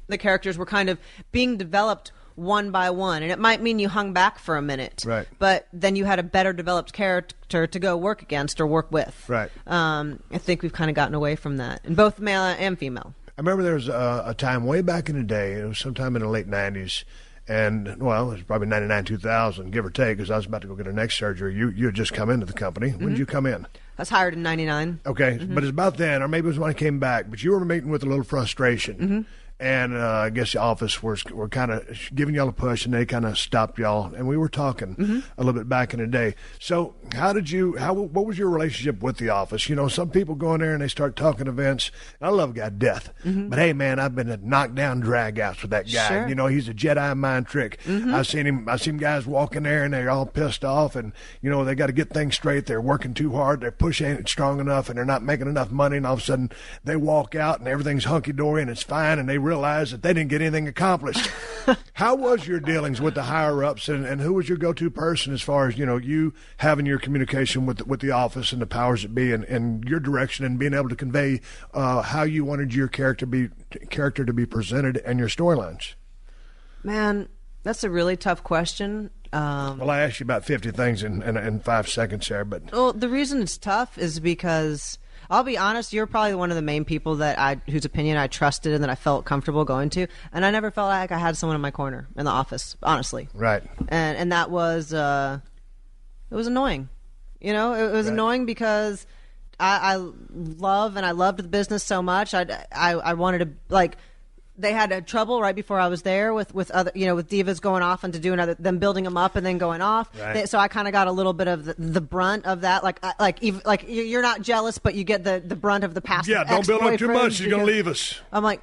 the characters were kind of being developed one by one, and it might mean you hung back for a minute, right? But then you had a better developed character to go work against or work with, right? I think we've kind of gotten away from that, in both male and female. I remember there was a time way back in the day, it was sometime in the late 90s, and, well, it was probably 99, 2000, give or take, because I was about to go get a neck surgery. You had just come into the company. When did you come in? I was hired in 99. Okay, but it's about then, or maybe it was when I came back, but you were meeting with a little frustration. And I guess the office were kind of giving y'all a push, and they kind of stopped y'all. And we were talking a little bit back in the day. So what was your relationship with the office? You know, some people go in there and they start talking events. I love a guy to death. But, hey, man, I've been at knockdown drag-outs with that guy. Sure. You know, he's a Jedi mind trick. I've seen guys walk in there, and they're all pissed off. And, you know, they got to get things straight. They're working too hard. Their push ain't strong enough, and they're not making enough money. And all of a sudden, they walk out, and everything's hunky-dory, and it's fine, and they realize that they didn't get anything accomplished. How was your dealings with the higher-ups, and who was your go-to person as far as, you know, you having your communication with the office and the powers that be, and your direction, and being able to convey how you wanted your character to be presented and your storylines? Man, that's a really tough question. Well, I asked you about 50 things in 5 seconds there, but well, the reason it's tough is because, I'll be honest, you're probably one of the main people whose opinion I trusted and that I felt comfortable going to, and I never felt like I had someone in my corner in the office, honestly. Right. And that was it was annoying. You know, it was annoying because I loved the business so much. I wanted to, like, they had trouble right before I was there with other, you know, with Divas going off and to do them building them up and then going off. Right. So I kind of got a little bit of the brunt of that. Like you're not jealous, but you get the brunt of the past. Yeah, don't build up too much. You're gonna leave us. I'm like,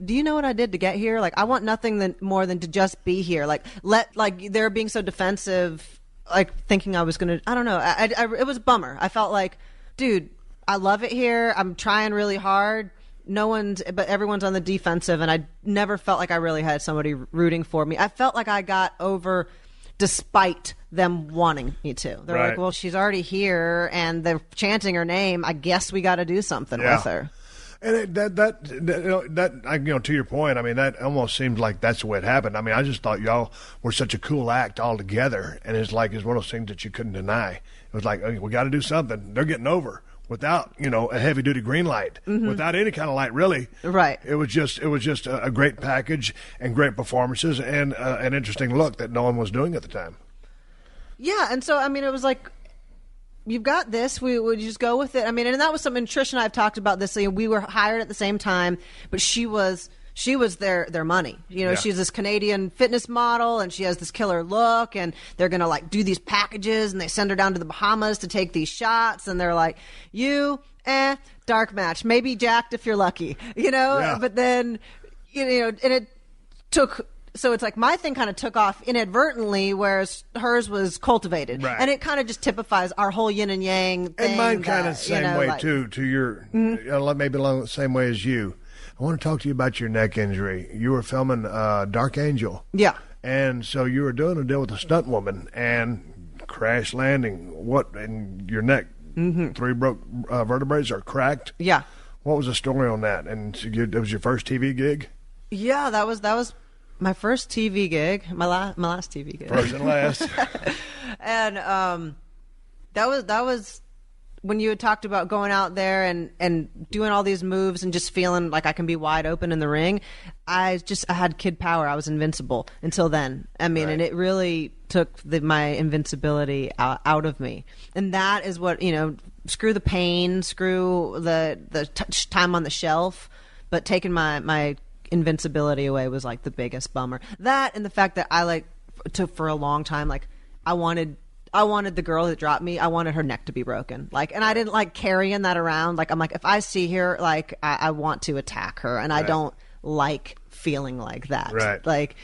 do you know what I did to get here? Like, I want nothing more than to just be here. Like, they're being so defensive, like thinking I was gonna. I don't know. It was a bummer. I felt like, dude, I love it here. I'm trying really hard. But everyone's on the defensive, and I never felt like I really had somebody rooting for me. I felt like I got over despite them wanting me to. They're like, well, she's already here, and they're chanting her name. I guess we got to do something with her. And to your point, I mean, that almost seems like that's the way it happened. I mean, I just thought y'all were such a cool act all together, and it's one of those things that you couldn't deny. It was like, okay, we got to do something. They're getting over without, a heavy duty green light, without any kind of light, really. Right. It was just a great package and great performances and an interesting look that no one was doing at the time. Yeah, and so I mean, it was like, you've got this. We would just go with it. I mean, and that was something Trish and I have talked about this. We were hired at the same time, but she was their money. She's this Canadian fitness model, and she has this killer look, and they're gonna like do these packages, and they send her down to the Bahamas to take these shots, and they're like, dark match, maybe jacked if you're lucky, Yeah. But then, and it took. So it's like my thing kind of took off inadvertently, whereas hers was cultivated. Right. And it kind of just typifies our whole yin and yang thing. And mine kind of the same way, too, to your, maybe along the same way as you. I want to talk to you about your neck injury. You were filming Dark Angel. Yeah. And so you were doing a deal with a stunt woman and crash landing. And your neck, 3 broke vertebrae are cracked. Yeah. What was the story on that? And it was your first TV gig? Yeah, that was my first TV gig, my last TV gig. First and last. And that was when you had talked about going out there and doing all these moves and just feeling like I can be wide open in the ring. I had kid power. I was invincible until then. I mean, Right. And it really took my invincibility out of me. And that is what, screw the pain, screw the time on the shelf, but taking my invincibility away was like the biggest bummer. That and the fact that I for a long time, like I wanted the girl that dropped me, I wanted her neck to be broken. And I didn't like carrying that around. Like I'm like, if I see her, like I want to attack her, and I don't like feeling like that. Right. Like,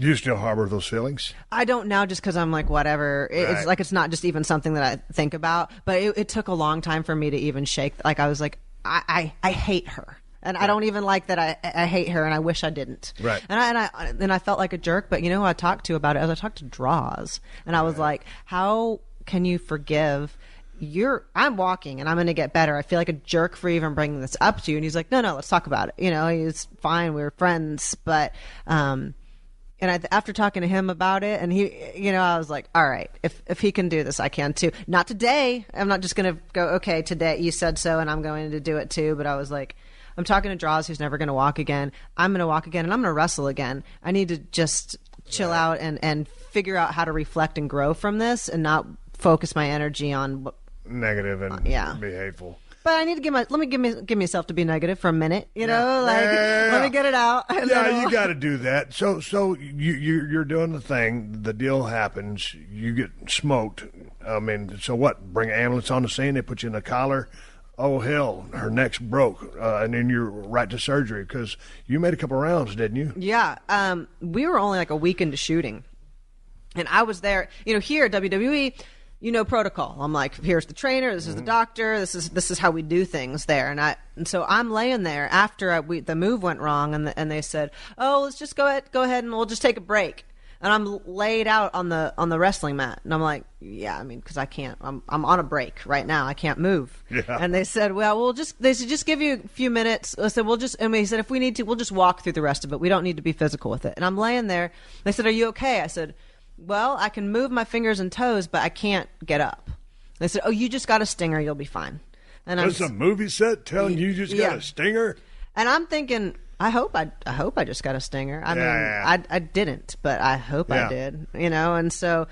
Do you still harbor those feelings? I don't now, just because I'm like, whatever. It's like, it's not just even something that I think about, but it took a long time for me to even shake. Like I was like, I hate her. And I don't even like that I hate her, and I wish I didn't. Right. And I felt like a jerk, but who I talked to about it? I talked to Draws, and I was like, how can you forgive? I'm walking, and I'm going to get better. I feel like a jerk for even bringing this up to you. And he's like, no, let's talk about it. He's fine. We were friends. But, after talking to him about it, and he, I was like, all right, if he can do this, I can too. Not today. I'm not just going to go, okay, today you said so, and I'm going to do it too. But I was like, I'm talking to Draws, who's never going to walk again. I'm going to walk again, and I'm going to wrestle again. I need to just chill out and figure out how to reflect and grow from this, and not focus my energy on negative and be hateful. But I need to let me give myself to be negative for a minute, let me get it out. Yeah, you got to do that. So you're doing the thing. The deal happens. You get smoked. I mean, so what? Bring an ambulance on the scene. They put you in a collar. Oh, hell, her neck's broke. And then you're right to surgery, because you made a couple rounds, didn't you? Yeah. We were only like a week into shooting. And I was there, here at WWE, protocol. I'm like, here's the trainer, this is the doctor, this is how we do things there. And so I'm laying there after the move went wrong, and they said, oh, let's just go ahead and we'll just take a break. And I'm laid out on the wrestling mat, and I'm like, yeah, I mean, because I can't. I'm on a break right now. I can't move. Yeah. And they said, well, they said just give you a few minutes. I said, and they said, if we need to, we'll just walk through the rest of it. We don't need to be physical with it. And I'm laying there. They said, are you okay? I said, well, I can move my fingers and toes, but I can't get up. They said, oh, you just got a stinger. You'll be fine. And There's a movie set telling you just got a stinger. And I'm thinking, I hope I just got a stinger. I mean, I didn't, but I hope I did, And so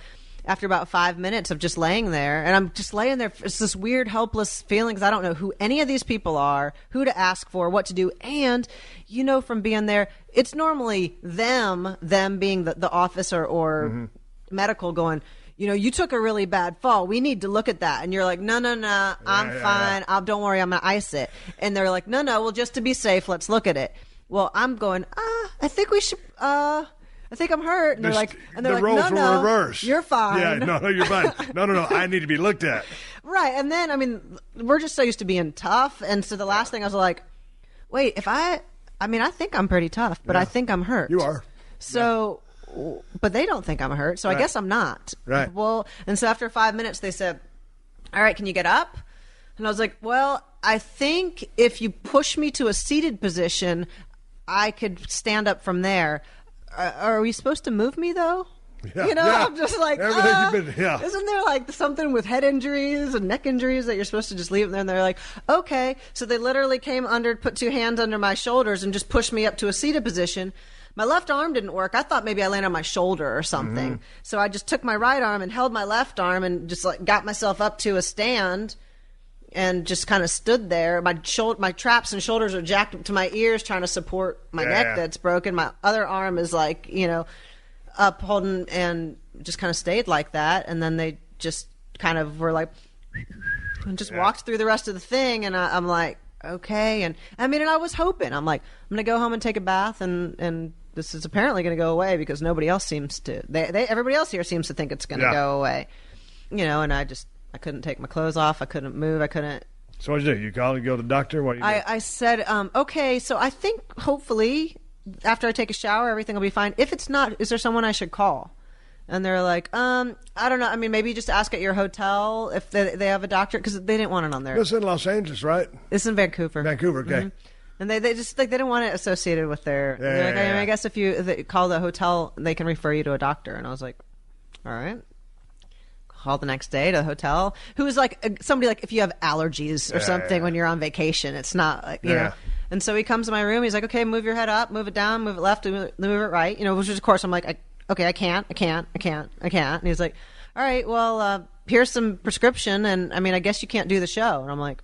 after about 5 minutes of just laying there, and I'm just laying there, it's this weird, helpless feeling, because I don't know who any of these people are, who to ask for, what to do. And, from being there, it's normally them being the office or medical going, you took a really bad fall. We need to look at that. And you're like, no, I'm fine. Don't worry, I'm going to ice it. And they're like, no, well, just to be safe, let's look at it. Well, I'm going, I think we should, I think I'm hurt. And they're like, roles were reversed. You're fine. Yeah, no, you're fine. No, I need to be looked at. Right. And then, I mean, we're just so used to being tough. And so the last thing I was like, wait, I think I'm pretty tough, but I think I'm hurt. You are. So, but they don't think I'm hurt. So I guess I'm not. Right. Well, and so after 5 minutes, they said, all right, can you get up? And I was like, well, I think if you push me to a seated position, I could stand up from there. Are we supposed to move me, though? Yeah, you know, yeah. I'm just like, Everything yeah. Isn't there like something with head injuries and neck injuries that you're supposed to just leave there? And they're like, okay. So they literally came under, put two hands under my shoulders and just pushed me up to a seated position. My left arm didn't work. I thought maybe I landed on my shoulder or something. Mm-hmm. So I just took my right arm and held my left arm and just like got myself up to a stand and just kind of stood there. My traps and shoulders are jacked up to my ears trying to support my neck that's broken. My other arm is like, you know, up holding, and just kind of stayed like that. And then they just kind of were like, and just walked through the rest of the thing. And I'm like, okay. And I mean, and I was hoping, I'm like, I'm going to go home and take a bath, and this is apparently going to go away because nobody else seems to, everybody else here seems to think it's going to go away, you know. And I couldn't take my clothes off. I couldn't move. I couldn't. So what did you do? You call and go to the doctor? What do you do? I said, okay, so I think hopefully after I take a shower, everything will be fine. If it's not, is there someone I should call? And they're like, I don't know. I mean, maybe just ask at your hotel if they have a doctor, because they didn't want it on there. This is in Los Angeles, right? It's in Vancouver. Vancouver, okay. Mm-hmm. And they just like, they didn't want it associated with their. I guess if you call the hotel, they can refer you to a doctor. And I was like, all right. Call the next day to the hotel. Who was like somebody like if you have allergies or something when you're on vacation, it's not like you know. And so he comes to my room. He's like, okay, move your head up, move it down, move it left, move it right. You know, which is of course I'm like, okay, I can't. And he's like, all right, well, here's some prescription, and I mean, I guess you can't do the show. And I'm like,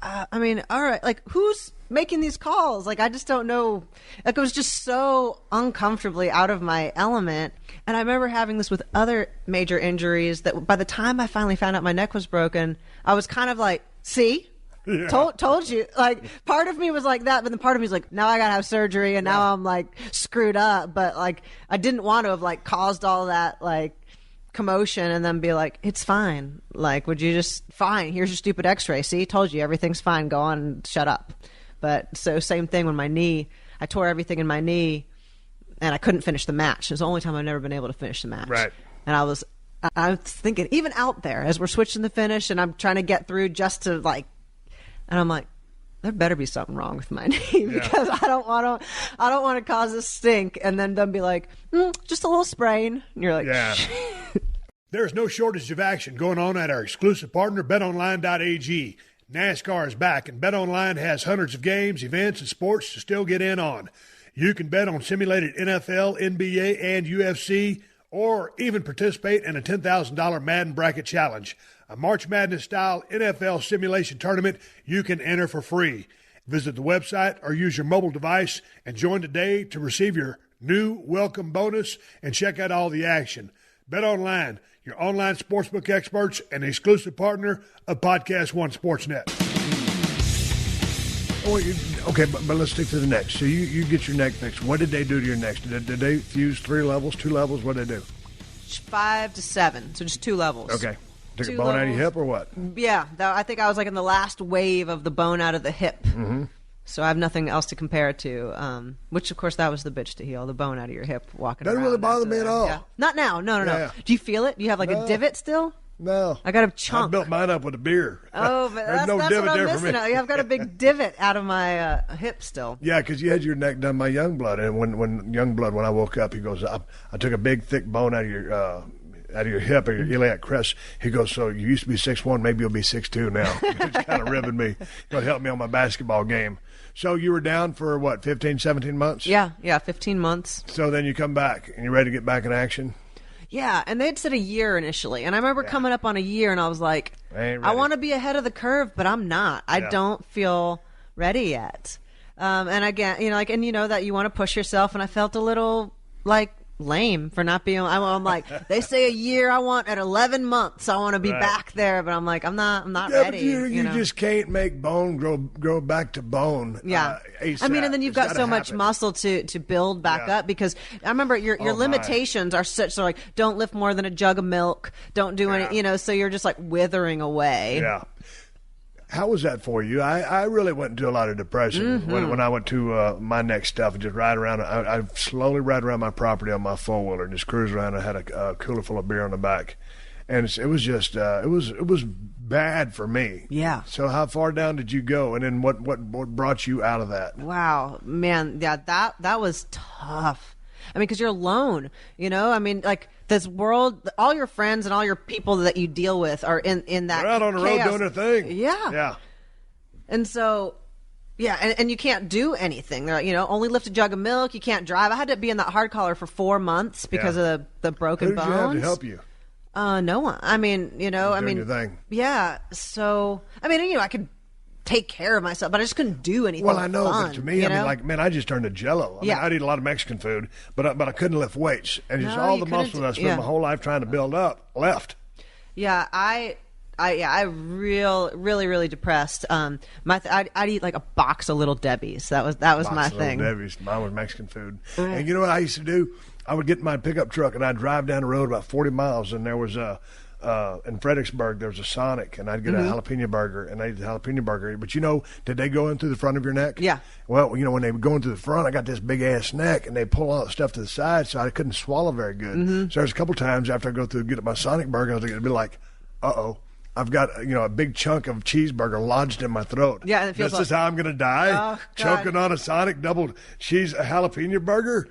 I mean, all right, like who's making these calls? Like, I just don't know. Like, it was just so uncomfortably out of my element. And I remember having this with other major injuries that by the time I finally found out my neck was broken, I was kind of like, see? Yeah. Told you. Like, part of me was like that, but then part of me was like, now I gotta have surgery, and now I'm like screwed up. But like, I didn't want to have like caused all that like commotion and then be like, it's fine. Like, would you just fine? Here's your stupid X-ray. See, told you everything's fine. Go on and shut up. But so same thing when my knee. I tore everything in my knee, and I couldn't finish the match. It was the only time I've never been able to finish the match. Right. And I was thinking, even out there as we're switching the finish, and I'm trying to get through just to like. And I'm like, there better be something wrong with my knee because I don't want to cause a stink and then them be like, just a little sprain. And you're like, There is no shortage of action going on at our exclusive partner, BetOnline.ag. NASCAR is back, and BetOnline has hundreds of games, events, and sports to still get in on. You can bet on simulated NFL, NBA, and UFC, or even participate in a $10,000 Madden Bracket Challenge, a March Madness-style NFL simulation tournament you can enter for free. Visit the website or use your mobile device and join today to receive your new welcome bonus and check out all the action. BetOnline, your online sportsbook experts and exclusive partner of PodcastOne Sportsnet. Okay, but let's stick to the neck. So you get your neck fixed. What did they do to your neck? Did they fuse 3 levels, 2 levels? What did they do? 5 to 7, so just 2 levels. Okay. Took a bone out of your hip or what? Yeah, I think I was like in the last wave of the bone out of the hip. Mm-hmm. So I have nothing else to compare it to, which, of course, that was the bitch to heal, the bone out of your hip walking around. Doesn't really bother me at all. Yeah. Not now. No. Yeah. Do you feel it? Do you have like a divot still? No. I got a chunk. I built mine up with a beer. Oh, but that's no what divot I'm there for missing. me. I've got a big divot out of my hip still. Yeah, because you had your neck done by Youngblood, and when Youngblood, when I woke up, he goes, I took a big thick bone out of your hip or your iliac crest. He goes, so you used to be 6'1", maybe you'll be 6'2" now. It's kind of ribbing me. It'll help me on my basketball game. So you were down for, what, 15, 17 months? Yeah, 15 months. So then you come back, and you're ready to get back in action? Yeah, and they'd said a year initially. And I remember coming up on a year, and I was like, I want to be ahead of the curve, but I'm not. I don't feel ready yet. And again, and you know that you want to push yourself, and I felt a little, like, lame for not being. I'm like, they say a year. I want at 11 months. I want to be back there, but I'm like, I'm not ready. But you just can't make bone grow back to bone. Yeah, ASAP. I mean, and then you've got so much muscle to build back up because I remember your limitations are such. So like, don't lift more than a jug of milk. Don't do any. So you're just like withering away. Yeah. How was that for you? I really went into a lot of depression when I went to my next stuff and just ride around. I slowly ride around my property on my four-wheeler and just cruise around. I had a cooler full of beer on the back. and it was just it was bad for me. Yeah. So how far down did you go, and then what brought you out of that? Wow, man, yeah, that was tough. I mean, because you're alone, you know. I mean, like this world, all your friends and all your people that you deal with are in that. They're out on the road doing their thing. Yeah. Yeah. And so, yeah, and you can't do anything. They're like, you know, only lift a jug of milk. You can't drive. I had to be in that hard collar for 4 months because of the broken bones. Who did you have to help you? No one. I mean, you know, Doing your thing. Yeah. So, I mean, you know, I could take care of myself, but I just couldn't do anything. Well, I know, fun, but to me, I mean, like, man, I just turned to Jello. I mean, I'd eat a lot of Mexican food, but I couldn't lift weights, and just all the muscle that I spent my whole life trying to build up left. Yeah, I really depressed. I'd eat like a box of Little Debbie's. That was my thing. Little Debbie's. Mine was Mexican food. And you know what I used to do? I would get in my pickup truck and I'd drive down the road about 40 miles, and there was in Fredericksburg there was a Sonic, and I'd get a jalapeno burger, and I ate the jalapeno burger. But you know, did they go in through the front of your neck? Yeah. Well, you know, when they were going through the front, I got this big ass neck, and they pull all that stuff to the side, so I couldn't swallow very good. So there's a couple times after I go through get my Sonic burger, I was going to be like, uh-oh. I've got, you know, a big chunk of cheeseburger lodged in my throat. Yeah, and it feels this is how I'm going to die, choking on a Sonic double cheese jalapeno burger.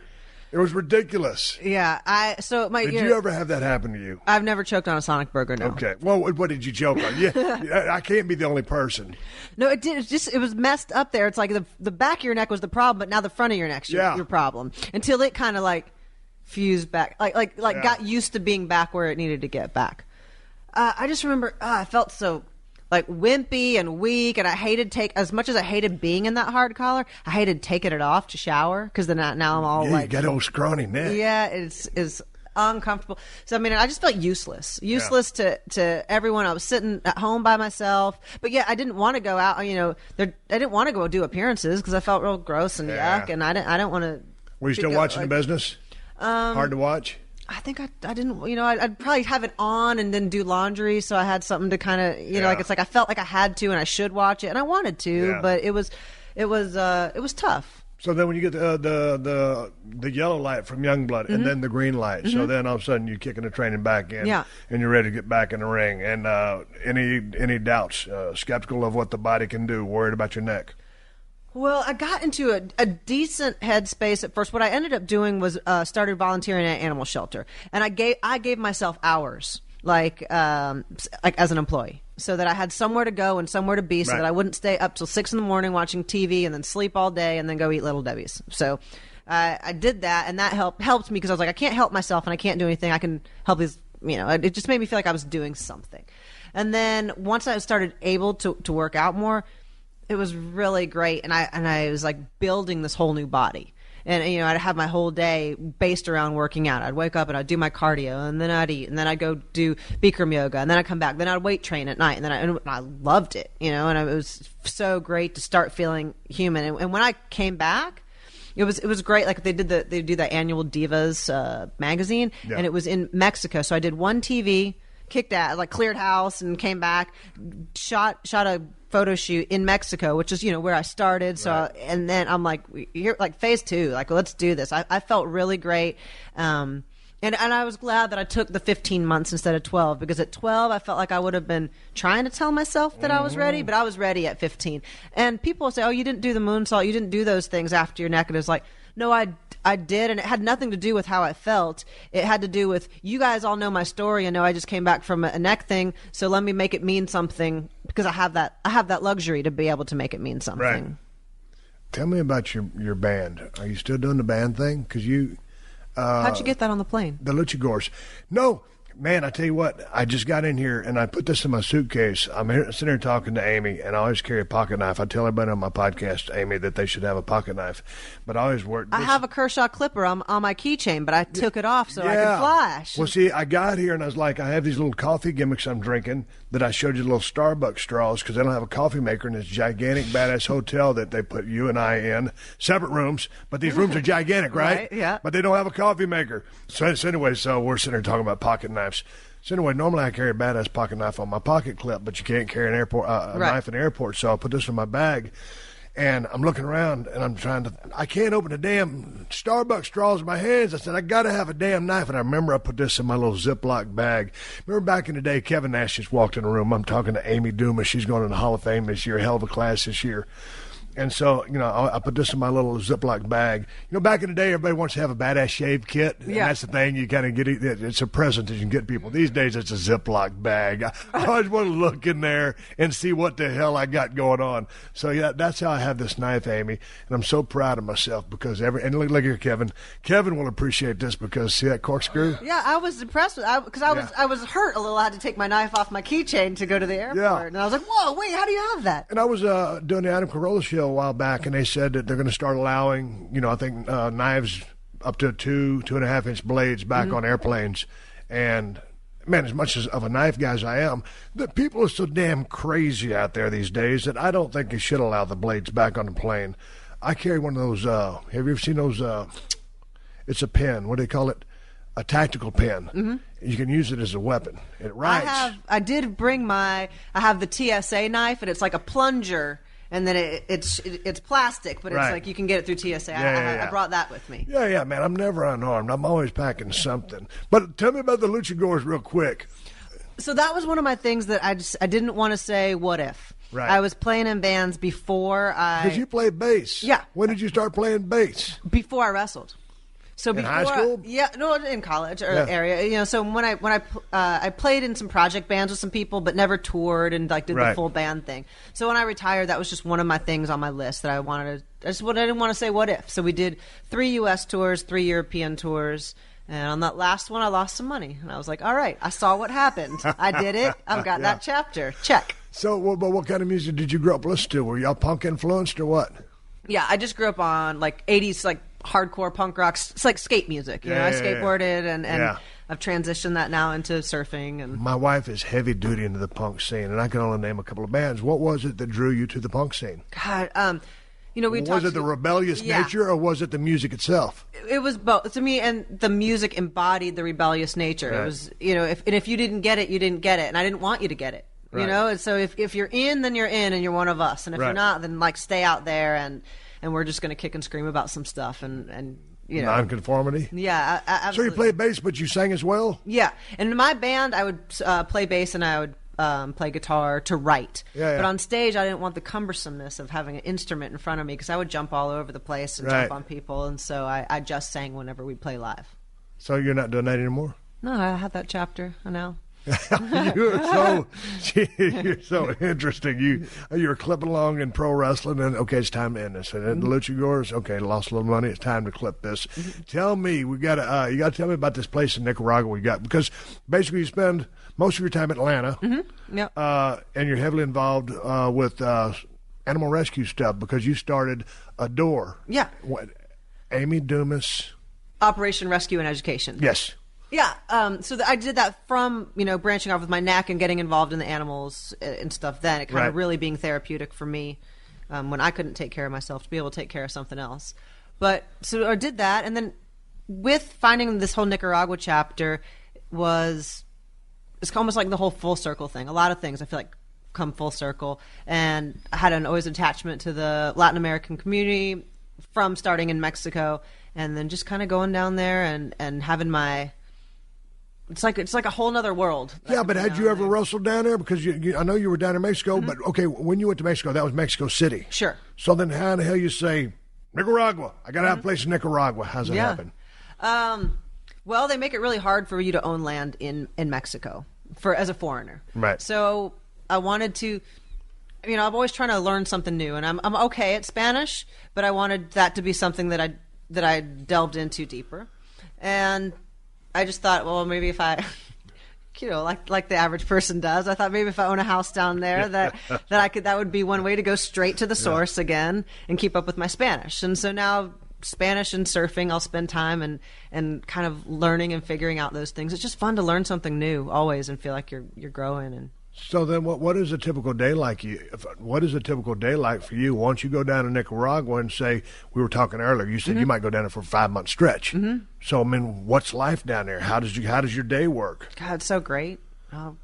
It was ridiculous. Yeah, Did you ever have that happen to you? I've never choked on a Sonic burger. No. Okay. Well, what did you choke on? Yeah, I can't be the only person. No, it did. It was messed up there. It's like the back of your neck was the problem, but now the front of your neck's your problem. Until it kind of like fused back, like got used to being back where it needed to get back. I just remember I felt so like wimpy and weak, and I hated as much as I hated being in that hard collar, I hated taking it off to shower, because then now I'm all like, you got old scrawny neck. Yeah, it's uncomfortable. So I mean, I just felt useless to everyone. I was sitting at home by myself, but I didn't want to go out. You know, I didn't want to go do appearances because I felt real gross and yuck, and I didn't want to. Were you still watching the business? Hard to watch. I think I didn't, you know, I'd probably have it on and then do laundry, so I had something to kind of, you know, like it's like I felt like I had to and I should watch it, and I wanted to, but it was tough. So then when you get the yellow light from Youngblood and then the green light, so then all of a sudden you're kicking the training back in, and you're ready to get back in the ring. And any doubts, skeptical of what the body can do, worried about your neck? Well, I got into a decent headspace at first. What I ended up doing was started volunteering at an animal shelter, and I gave myself hours, like as an employee, so that I had somewhere to go and somewhere to be, so that I wouldn't stay up till 6 a.m. watching TV and then sleep all day and then go eat Little Debbie's. So I did that, and that helped me, because I was like, I can't help myself and I can't do anything. I can help these, you know. It just made me feel like I was doing something. And then once I started able to work out more, it was really great, and I was like building this whole new body. And, you know, I'd have my whole day based around working out. I'd wake up and I'd do my cardio, and then I'd eat, and then I'd go do Bikram yoga, and then I'd come back, then I'd weight train at night, and then I loved it, you know, and it was so great to start feeling human. And when I came back, it was great. Like they do that annual Divas magazine, and it was in Mexico. So I did one TV, kicked out, like cleared house, and came back, shot a photo shoot in Mexico, which is, you know, where I started. So, and then I'm like, you're like phase 2, like, let's do this. I felt really great. And I was glad that I took the 15 months instead of 12, because at 12, I felt like I would have been trying to tell myself that I was ready, but I was ready at 15. And people say, oh, you didn't do the moonsault, you didn't do those things after your neck. And it was like, no, I did, and it had nothing to do with how I felt. It had to do with, you guys all know my story and know I just came back from a neck thing, so let me make it mean something, because I have that luxury to be able to make it mean something. Right. Tell me about your band. Are you still doing the band thing? Because you... how'd you get that on the plane? The Luchagors. No, man, I tell you what, I just got in here and I put this in my suitcase. I'm sitting here talking to Amy, and I always carry a pocket knife. I tell everybody on my podcast, Amy, that they should have a pocket knife. But I always work. I have a Kershaw clipper on my keychain, but I took it off so I could flash. Well, see, I got here and I was like, I have these little coffee gimmicks I'm drinking that I showed you, little Starbucks straws, because they don't have a coffee maker in this gigantic, badass hotel that they put you and I in. Separate rooms, but these rooms are gigantic, right? Yeah. But they don't have a coffee maker. So anyway, we're sitting here talking about pocket knives. So anyway, normally I carry a badass pocket knife on my pocket clip, but you can't carry a knife in the airport, so I'll put this in my bag. And I'm looking around, and I can't open the damn Starbucks straws in my hands. I said, I got to have a damn knife. And I remember I put this in my little Ziploc bag. Remember back in the day, Kevin Nash just walked in the room. I'm talking to Amy Dumas. She's going to the Hall of Fame this year, hell of a class this year. And so, I put this in my little Ziploc bag. Back in the day, everybody wants to have a badass shave kit. And that's the thing. You kind of get it. It's a present that you can get people. These days, it's a Ziploc bag. I always want to look in there and see what the hell I got going on. So, that's how I have this knife, Amy. And I'm so proud of myself because and look here, Kevin. Kevin will appreciate this because see that corkscrew? Yeah, I was impressed with because I was hurt a little. I had to take my knife off my keychain to go to the airport. Yeah. And I was like, whoa, wait, how do you have that? And I was doing the Adam Carolla show a while back, and they said that they're going to start allowing, I think knives up to 2.5 inch blades back on airplanes. And man, as much as of a knife guy as I am, the people are so damn crazy out there these days that I don't think they should allow the blades back on the plane. I carry one of those. Have you ever seen those? It's a pen. What do they call it? A tactical pen. Mm-hmm. You can use it as a weapon. It writes. I did bring I have the TSA knife, and it's like a plunger. And then it's plastic, but it's like you can get it through TSA. I brought that with me. Yeah, man. I'm never unarmed. I'm always packing something. But tell me about the luchadors real quick. So that was one of my things that I didn't want to say what if. Right. I was playing in bands before Because you played bass. Yeah. When did you start playing bass? Before I wrestled. So in high school? In college or area. So when I played in some project bands with some people, but never toured and did the full band thing. So when I retired, that was just one of my things on my list that I wanted to. I didn't want to say what if. So we did 3 U.S. tours, 3 European tours. And on that last one, I lost some money. And I was like, all right, I saw what happened. I did it. I've got that chapter. Check. So what kind of music did you grow up listening to? Were y'all punk influenced or what? Yeah, I just grew up on 80s hardcore punk rock. It's like skate music. I skateboarded and I've transitioned that now into surfing. And my wife is heavy duty into the punk scene, and I can only name a couple of bands. What was it that drew you to the punk scene? God, was it the rebellious nature, or was it the music itself? It was both to me, and the music embodied the rebellious nature. Right. It was, if you didn't get it, you didn't get it, and I didn't want you to get it. Right. And so if you're in, then you're in, and you're one of us, and if you're not, then stay out there, and we're just going to kick and scream about some stuff, and nonconformity. Yeah, absolutely. So you played bass, but you sang as well. Yeah, and in my band, I would play bass and I would play guitar to write. Yeah. But on stage, I didn't want the cumbersomeness of having an instrument in front of me because I would jump all over the place and jump on people, and so I just sang whenever we'd play live. So you're not doing that anymore? No, I had that chapter. I know. you're so interesting. You're clipping along in pro wrestling, and okay, it's time to end this. And the luchadors, okay, lost a little money. It's time to clip this. Tell me, you got to tell me about this place in Nicaragua we got, because basically you spend most of your time in Atlanta, and you're heavily involved with animal rescue stuff because you started Adore. Yeah. Amy Dumas. Operation Rescue and Education. Yes. Yeah, so I did that from, branching off with my neck and getting involved in the animals and stuff then. It kind of really being therapeutic for me when I couldn't take care of myself to be able to take care of something else. But so I did that, and then with finding this whole Nicaragua chapter it's almost like the whole full circle thing. A lot of things I feel like come full circle, and I had always attachment to the Latin American community from starting in Mexico, and then just kind of going down there and having my... It's like a whole other world. Yeah, but had you ever wrestled down there? Because I know you were down in Mexico, but okay, when you went to Mexico, that was Mexico City. Sure. So then how in the hell you say, Nicaragua, I got to have a place in Nicaragua. How's that happen? Well, they make it really hard for you to own land in Mexico as a foreigner. Right. So I wanted to, I'm always trying to learn something new, and I'm okay at Spanish, but I wanted that to be something that I delved into deeper. And I just thought, well, maybe if I, like the average person does, I thought maybe if I own a house down there that would be one way to go straight to the source again and keep up with my Spanish. And so now Spanish and surfing, I'll spend time and kind of learning and figuring out those things. It's just fun to learn something new always and feel like you're growing. And so then what is a typical day like? What is a typical day like for you once you go down to Nicaragua and say, we were talking earlier, you said you might go down there for a 5-month stretch. Mm-hmm. So, what's life down there? How does your day work? God, it's so great. Oh,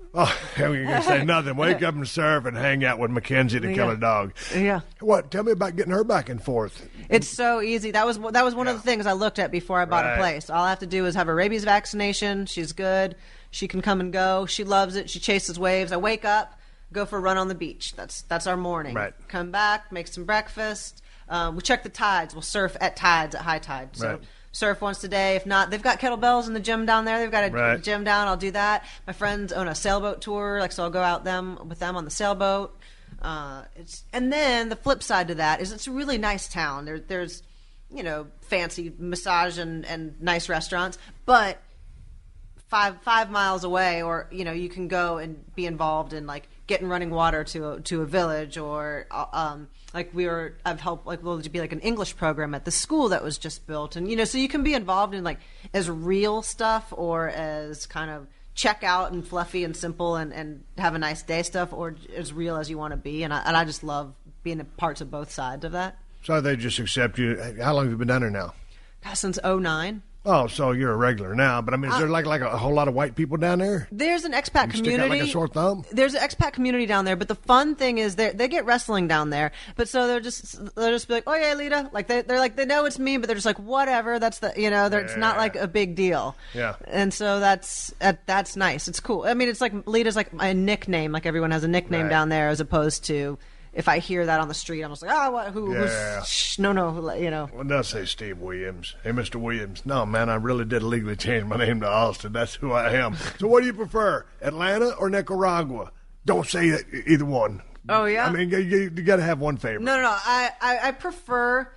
you're going to say nothing. Wake up and surf and hang out with Mackenzie to kill a dog. Yeah. What? Tell me about getting her back and forth. It's so easy. That was one of the things I looked at before I bought a place. All I have to do is have a rabies vaccination. She's good. She can come and go. She loves it. She chases waves. I wake up, go for a run on the beach. That's our morning. Right. Come back, make some breakfast. We check the tides. We'll surf at tides, at high tide. So surf once a day. If not, they've got kettlebells in the gym down there. They've got a gym down. I'll do that. My friends own a sailboat tour, so I'll go out with them on the sailboat. And then the flip side to that is it's a really nice town. There's fancy massage and nice restaurants, but 5 miles away, or you can go and be involved in like getting running water to a village, or I've helped we'll be like an English program at the school that was just built, and so you can be involved in like as real stuff or as kind of check out and fluffy and simple and have a nice day stuff, or as real as you want to be, and I just love being a parts of both sides of that. So they just accept you. How long have you been down there now? Since 2009. Oh, so you're a regular now. But, I mean, is there like a whole lot of white people down there? There's an expat community. Stick out like a sore thumb? There's an expat community down there. But the fun thing is they get wrestling down there. But so they'll just be like, oh, yeah, Lita. Like, they're like, they know it's me, but they're just like, whatever. That's it's not like a big deal. Yeah. And so that's nice. It's cool. I mean, it's like Lita's like a nickname. Like, everyone has a nickname down there, as opposed to... If I hear that on the street, I'm just like, no. Well, they'll say Steve Williams. Hey, Mr. Williams. No, man, I really did legally change my name to Austin. That's who I am. So what do you prefer, Atlanta or Nicaragua? Don't say either one. Oh, yeah? I mean, you got to have one favorite. No. I prefer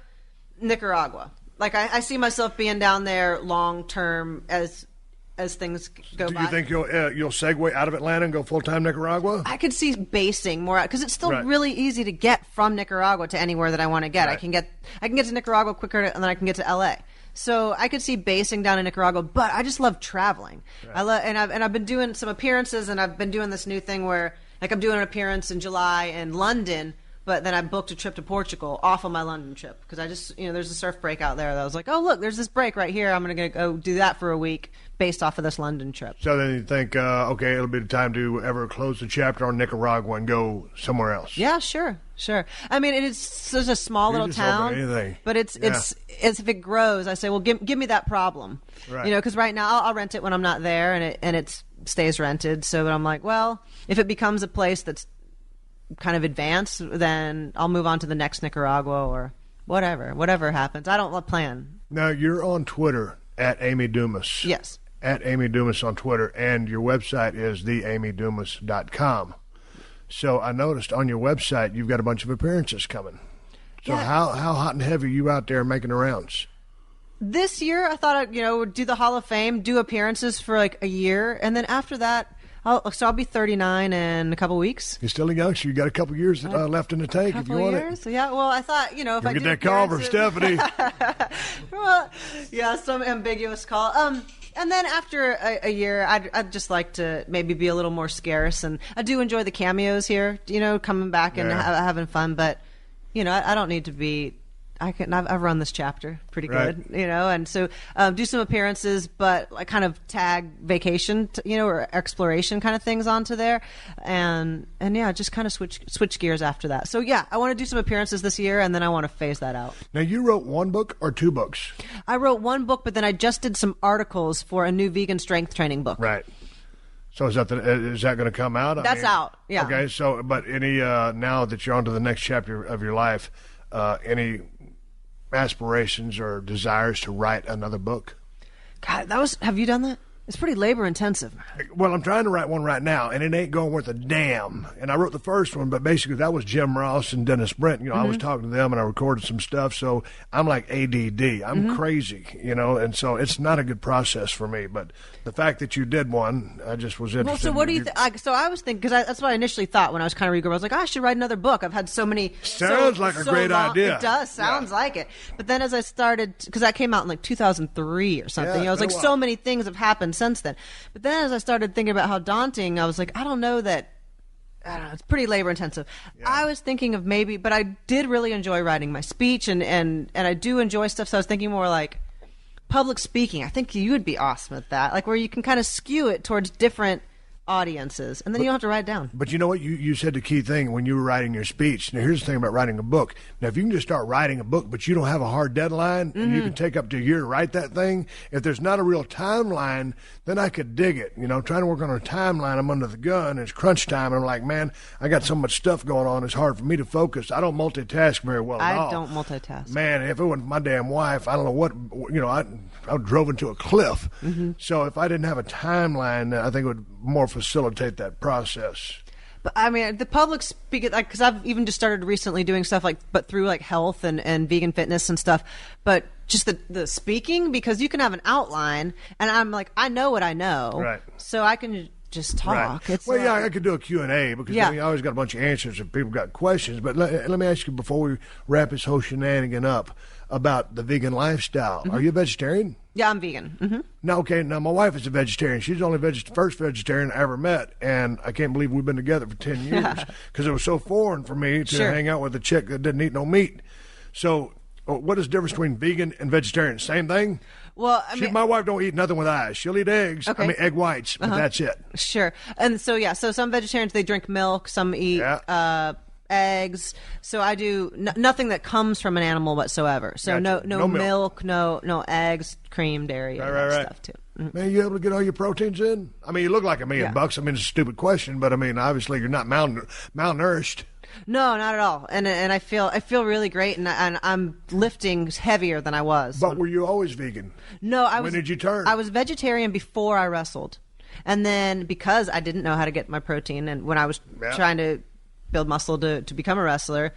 Nicaragua. Like, I see myself being down there long term as things go by. Do you think you'll segue out of Atlanta and go full-time Nicaragua? I could see basing more, because it's still really easy to get from Nicaragua to anywhere that I want to get. Right. I can get to Nicaragua quicker than I can get to LA. So I could see basing down in Nicaragua, but I just love traveling. Right. I've been doing some appearances, and I've been doing this new thing where like I'm doing an appearance in July in London. But then I booked a trip to Portugal off of my London trip, because I just, there's a surf break out there that I was like, oh, look, there's this break right here. I'm going to go do that for a week based off of this London trip. So then you think, okay, it'll be the time to ever close the chapter on Nicaragua and go somewhere else. Yeah, sure. I mean, it is such a small little town, but it's if it grows, I say, well, give me that problem, because right now I'll rent it when I'm not there, and it stays rented. So I'm like, well, if it becomes a place that's kind of advanced, then I'll move on to the next Nicaragua or whatever happens. I don't plan. Now, you're on Twitter at Amy Dumas. Yes. At Amy Dumas on Twitter, and your website is theamydumas.com. So I noticed on your website you've got a bunch of appearances coming. So how hot and heavy are you out there making the rounds? This year I thought I'd do the Hall of Fame, do appearances for like a year, and then after that I'll be 39 in a couple weeks. You're still a youngster. You got a couple years left in the tank if you want it. Yeah, well, I thought, if I get that call from Stephanie. Well, yeah, some ambiguous call. And then after a year, I'd just like to maybe be a little more scarce. And I do enjoy the cameos here, coming back and having fun. But, I don't need to be... I've run this chapter pretty good, and so do some appearances, but I kind of tag vacation, or exploration kind of things onto there, and just kind of switch gears after that. So I want to do some appearances this year, and then I want to phase that out. Now, you wrote one book or two books? I wrote one book, but then I just did some articles for a new vegan strength training book. Right. So is that going to come out? That's out. Yeah. Okay. So, but any now that you're on to the next chapter of your life, any aspirations or desires to write another book? God, have you done that? It's pretty labor intensive. Well, I'm trying to write one right now, and it ain't going worth a damn. And I wrote the first one, but basically that was Jim Ross and Dennis Brent. I was talking to them, and I recorded some stuff. So I'm like ADD. I'm crazy, and so it's not a good process for me. But the fact that you did one, I just was interested. Well, so what do you think? So I was thinking, because that's what I initially thought when I was kind of reading. I was like, I should write another book. I've had so many. Sounds like a great idea. It does. Sounds like it. But then as I started, because that came out in like 2003 or something, I was like, so many things have happened since then. But then as I started thinking about how daunting, I was like, I don't know, it's pretty labor intensive. Yeah. I was thinking of maybe, but I did really enjoy writing my speech, and I do enjoy stuff, so I was thinking more like public speaking. I think you would be awesome at that, like where you can kind of skew it towards different audiences, and then you don't have to write it down. But you know what? You said the key thing when you were writing your speech. Now, here's the thing about writing a book. Now, if you can just start writing a book, but you don't have a hard deadline, and you can take up to a year to write that thing, if there's not a real timeline, then I could dig it. You know, trying to work on a timeline, I'm under the gun, it's crunch time, and I'm like, man, I got so much stuff going on, it's hard for me to focus. I don't multitask very well at all. I don't multitask. Man, if it wasn't my damn wife, I don't know what, you know, I drove into a cliff. So if I didn't have a timeline, I think it would more facilitate that process. But I mean, the public speaking, like, because I've even just started recently doing stuff like, but through like health and vegan fitness and stuff. But just the speaking, because you can have an outline, and I'm like, I know what I know, right? So I can just talk. Right. It's well, yeah, I could do a Q&A because I mean, I always got a bunch of answers if people got questions. But let me ask you before we wrap this whole shenanigan up about the vegan lifestyle. Are you a vegetarian? Yeah, I'm vegan. Now, my wife is a vegetarian. She's the only first vegetarian I ever met, and I can't believe we've been together for 10 years because it was so foreign for me to hang out with a chick that didn't eat no meat. So what is the difference between vegan and vegetarian? Same thing? Well, I mean, my wife don't eat nothing with eyes. She'll eat eggs. Okay. I mean, egg whites, but that's it. Sure. And so, so some vegetarians, they drink milk. Some eat eggs. So I do nothing that comes from an animal whatsoever. So Gotcha. no milk, no eggs, cream, dairy, and that stuff too. Man, you able to get all your proteins in? I mean, you look like $1 million bucks. I mean, it's a stupid question, but I mean, obviously you're not malnourished. No, not at all. And I feel really great, and I'm lifting heavier than I was. But were you always vegan? No, When did you turn? I was vegetarian before I wrestled, and then because I didn't know how to get my protein, and when I was trying to build muscle to become a wrestler,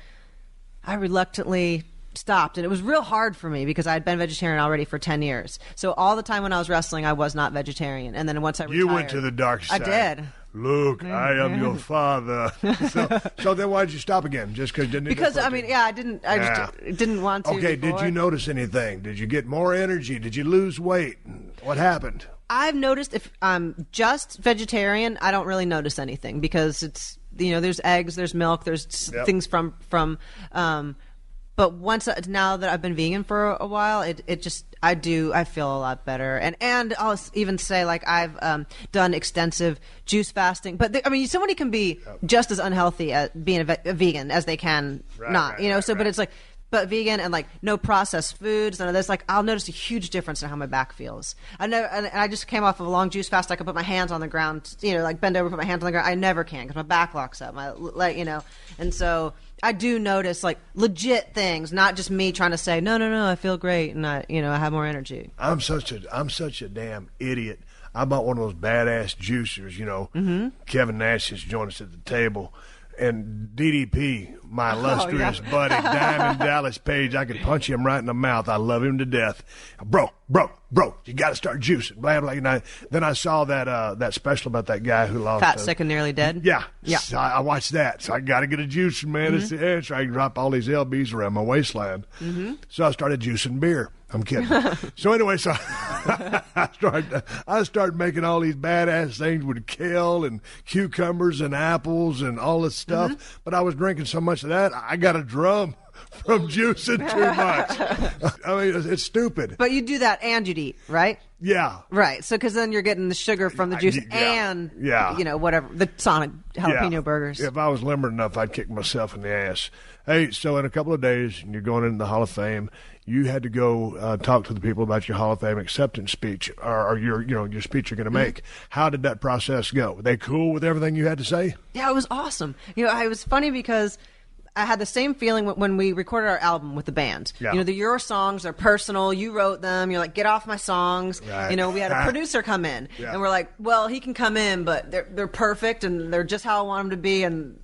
I reluctantly stopped, and it was real hard for me because I had been vegetarian already for 10 years. So all the time when I was wrestling, I was not vegetarian, and then once I retired, you went to the dark side. I did. Look, I am your father. So then why did you stop again? Just because you didn't? Because I mean, I didn't. I just didn't want to. Okay, before. Did you notice anything? Did you get more energy? Did you lose weight? What happened? I've noticed if I'm just vegetarian, I don't really notice anything because it's there's eggs, there's milk, there's things from. But now that I've been vegan for a while, I feel a lot better, and I'll even say like I've done extensive juice fasting. But somebody can be just as unhealthy as being a vegan as they can not, But it's like, but vegan and like no processed foods, none of this. Like I'll notice a huge difference in how my back feels. And I just came off of a long juice fast. I could put my hands on the ground, like bend over, put my hands on the ground. I never can because my back locks up. And so I do notice like legit things, not just me trying to say no. I feel great and I have more energy. I'm such a damn idiot. I bought one of those badass juicers. Kevin Nash has joined us at the table. And DDP, my illustrious buddy, Diamond Dallas Page, I could punch him right in the mouth. I love him to death. Bro, you got to start juicing. Blah, blah, blah. Then I saw that special about that guy who lost. Fat, Sick, and Nearly Dead? Yeah. So I watched that. So I got to get a juicing, man. It's the edge. So I can drop all these LBs around my waistline. So I started juicing beer. I'm kidding. So anyway, I started making all these badass things with kale and cucumbers and apples and all this stuff. But I was drinking so much of that, I got a drum from juicing too much. I mean, it's stupid. But you do that and you'd eat, right? Yeah. Right. So because then you're getting the sugar from the juice and whatever, the Sonic jalapeno burgers. If I was limber enough, I'd kick myself in the ass. Hey, so in a couple of days, you're going into the Hall of Fame. You had to go talk to the people about your Hall of Fame acceptance speech, or your speech you're going to make. How did that process go? Were they cool with everything you had to say? Yeah, it was awesome. It was funny because I had the same feeling when we recorded our album with the band. Yeah. They're your songs, they're personal. You wrote them. You're like, get off my songs. Right. We had a producer come in, and we're like, well, he can come in, but they're perfect and they're just how I want them to be, and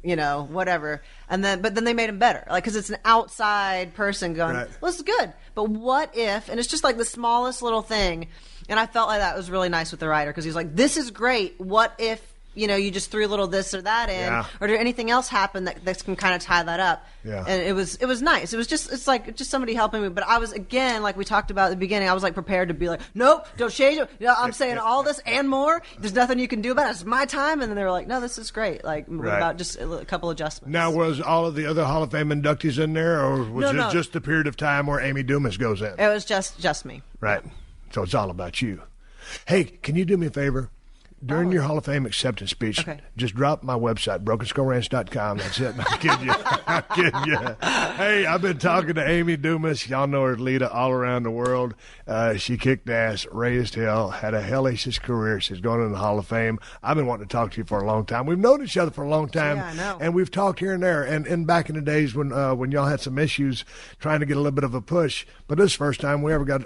whatever. But then they made him better, like because it's an outside person going, well, this is good, but what if? And it's just like the smallest little thing, and I felt like that was really nice with the writer because he was like, this is great. What if? You just threw a little this or that in, or did anything else happen that can kind of tie that up? Yeah. And it was nice. It's like somebody helping me. But I was, again, like we talked about at the beginning, I was like prepared to be like, nope, don't change it. I'm saying all this and more. There's nothing you can do about it. It's my time. And then they were like, no, this is great. Like what about just a couple adjustments? Now, was all of the other Hall of Fame inductees in there, or was it just the period of time where Amy Dumas goes in? It was just me. Right. So it's all about you. Hey, can you do me a favor? During your Hall of Fame acceptance speech, just drop my website, brokenskullranch.com. That's it. I'm kidding you. I'm kidding you. Hey, I've been talking to Amy Dumas. Y'all know her as Lita all around the world. She kicked ass, raised hell, had a hellacious career. She's going in the Hall of Fame. I've been wanting to talk to you for a long time. We've known each other for a long time. Yeah, I know. And we've talked here and there. And back in the days when y'all had some issues trying to get a little bit of a push. But this is the first time we ever got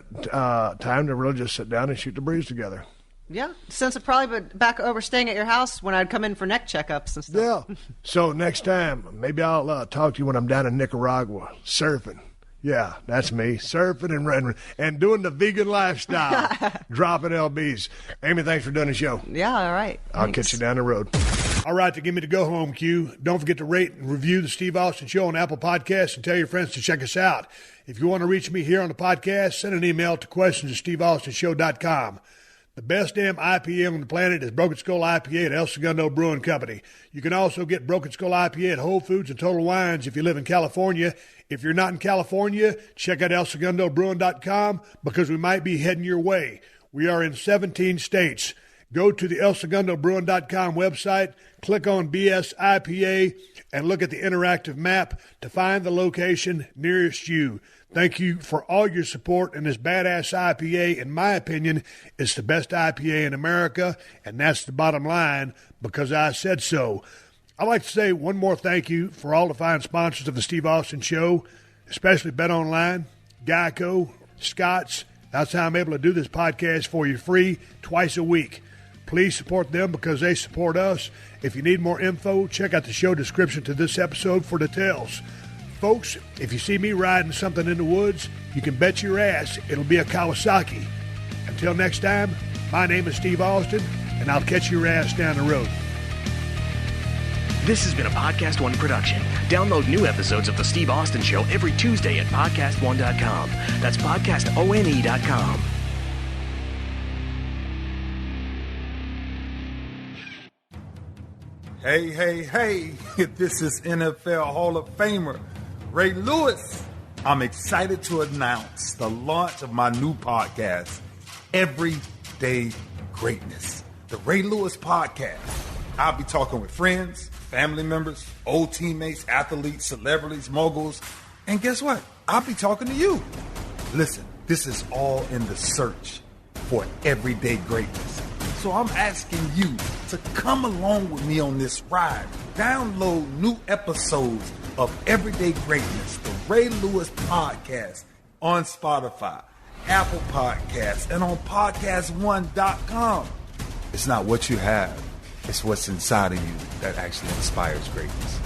time to really just sit down and shoot the breeze together. Yeah, since I've probably been back over staying at your house when I'd come in for neck checkups and stuff. Yeah. So next time, maybe I'll talk to you when I'm down in Nicaragua surfing. Yeah, that's me, surfing and doing the vegan lifestyle, dropping LBs. Amy, thanks for doing the show. Yeah, all right. I'll catch you down the road. All right, to give me the go-home cue, don't forget to rate and review the Steve Austin Show on Apple Podcasts and tell your friends to check us out. If you want to reach me here on the podcast, send an email to questions@steveaustinshow.com. The best damn IPA on the planet is Broken Skull IPA at El Segundo Brewing Company. You can also get Broken Skull IPA at Whole Foods and Total Wines if you live in California. If you're not in California, check out ElSegundoBrewing.com because we might be heading your way. We are in 17 states. Go to the ElSegundoBrewing.com website, click on BS IPA, and look at the interactive map to find the location nearest you. Thank you for all your support in this badass IPA. In my opinion, it's the best IPA in America, and that's the bottom line because I said so. I'd like to say one more thank you for all the fine sponsors of the Steve Austin Show, especially BetOnline, Geico, Scott's. That's how I'm able to do this podcast for you free twice a week. Please support them because they support us. If you need more info, check out the show description to this episode for details. Folks, if you see me riding something in the woods, you can bet your ass it'll be a Kawasaki. Until next time, my name is Steve Austin, and I'll catch your ass down the road. This has been a Podcast One production. Download new episodes of The Steve Austin Show every Tuesday at PodcastOne.com. That's PodcastOne.com. Hey, this is NFL Hall of Famer Ray Lewis. I'm excited to announce the launch of my new podcast, Everyday Greatness, the Ray Lewis Podcast. I'll be talking with friends, family members, old teammates, athletes, celebrities, moguls, and guess what? I'll be talking to you. Listen, this is all in the search for everyday greatness. So I'm asking you to come along with me on this ride. Download new episodes of Everyday Greatness, the Ray Lewis Podcast, on Spotify, Apple Podcasts, and on PodcastOne.com. It's not what you have, it's what's inside of you that actually inspires greatness.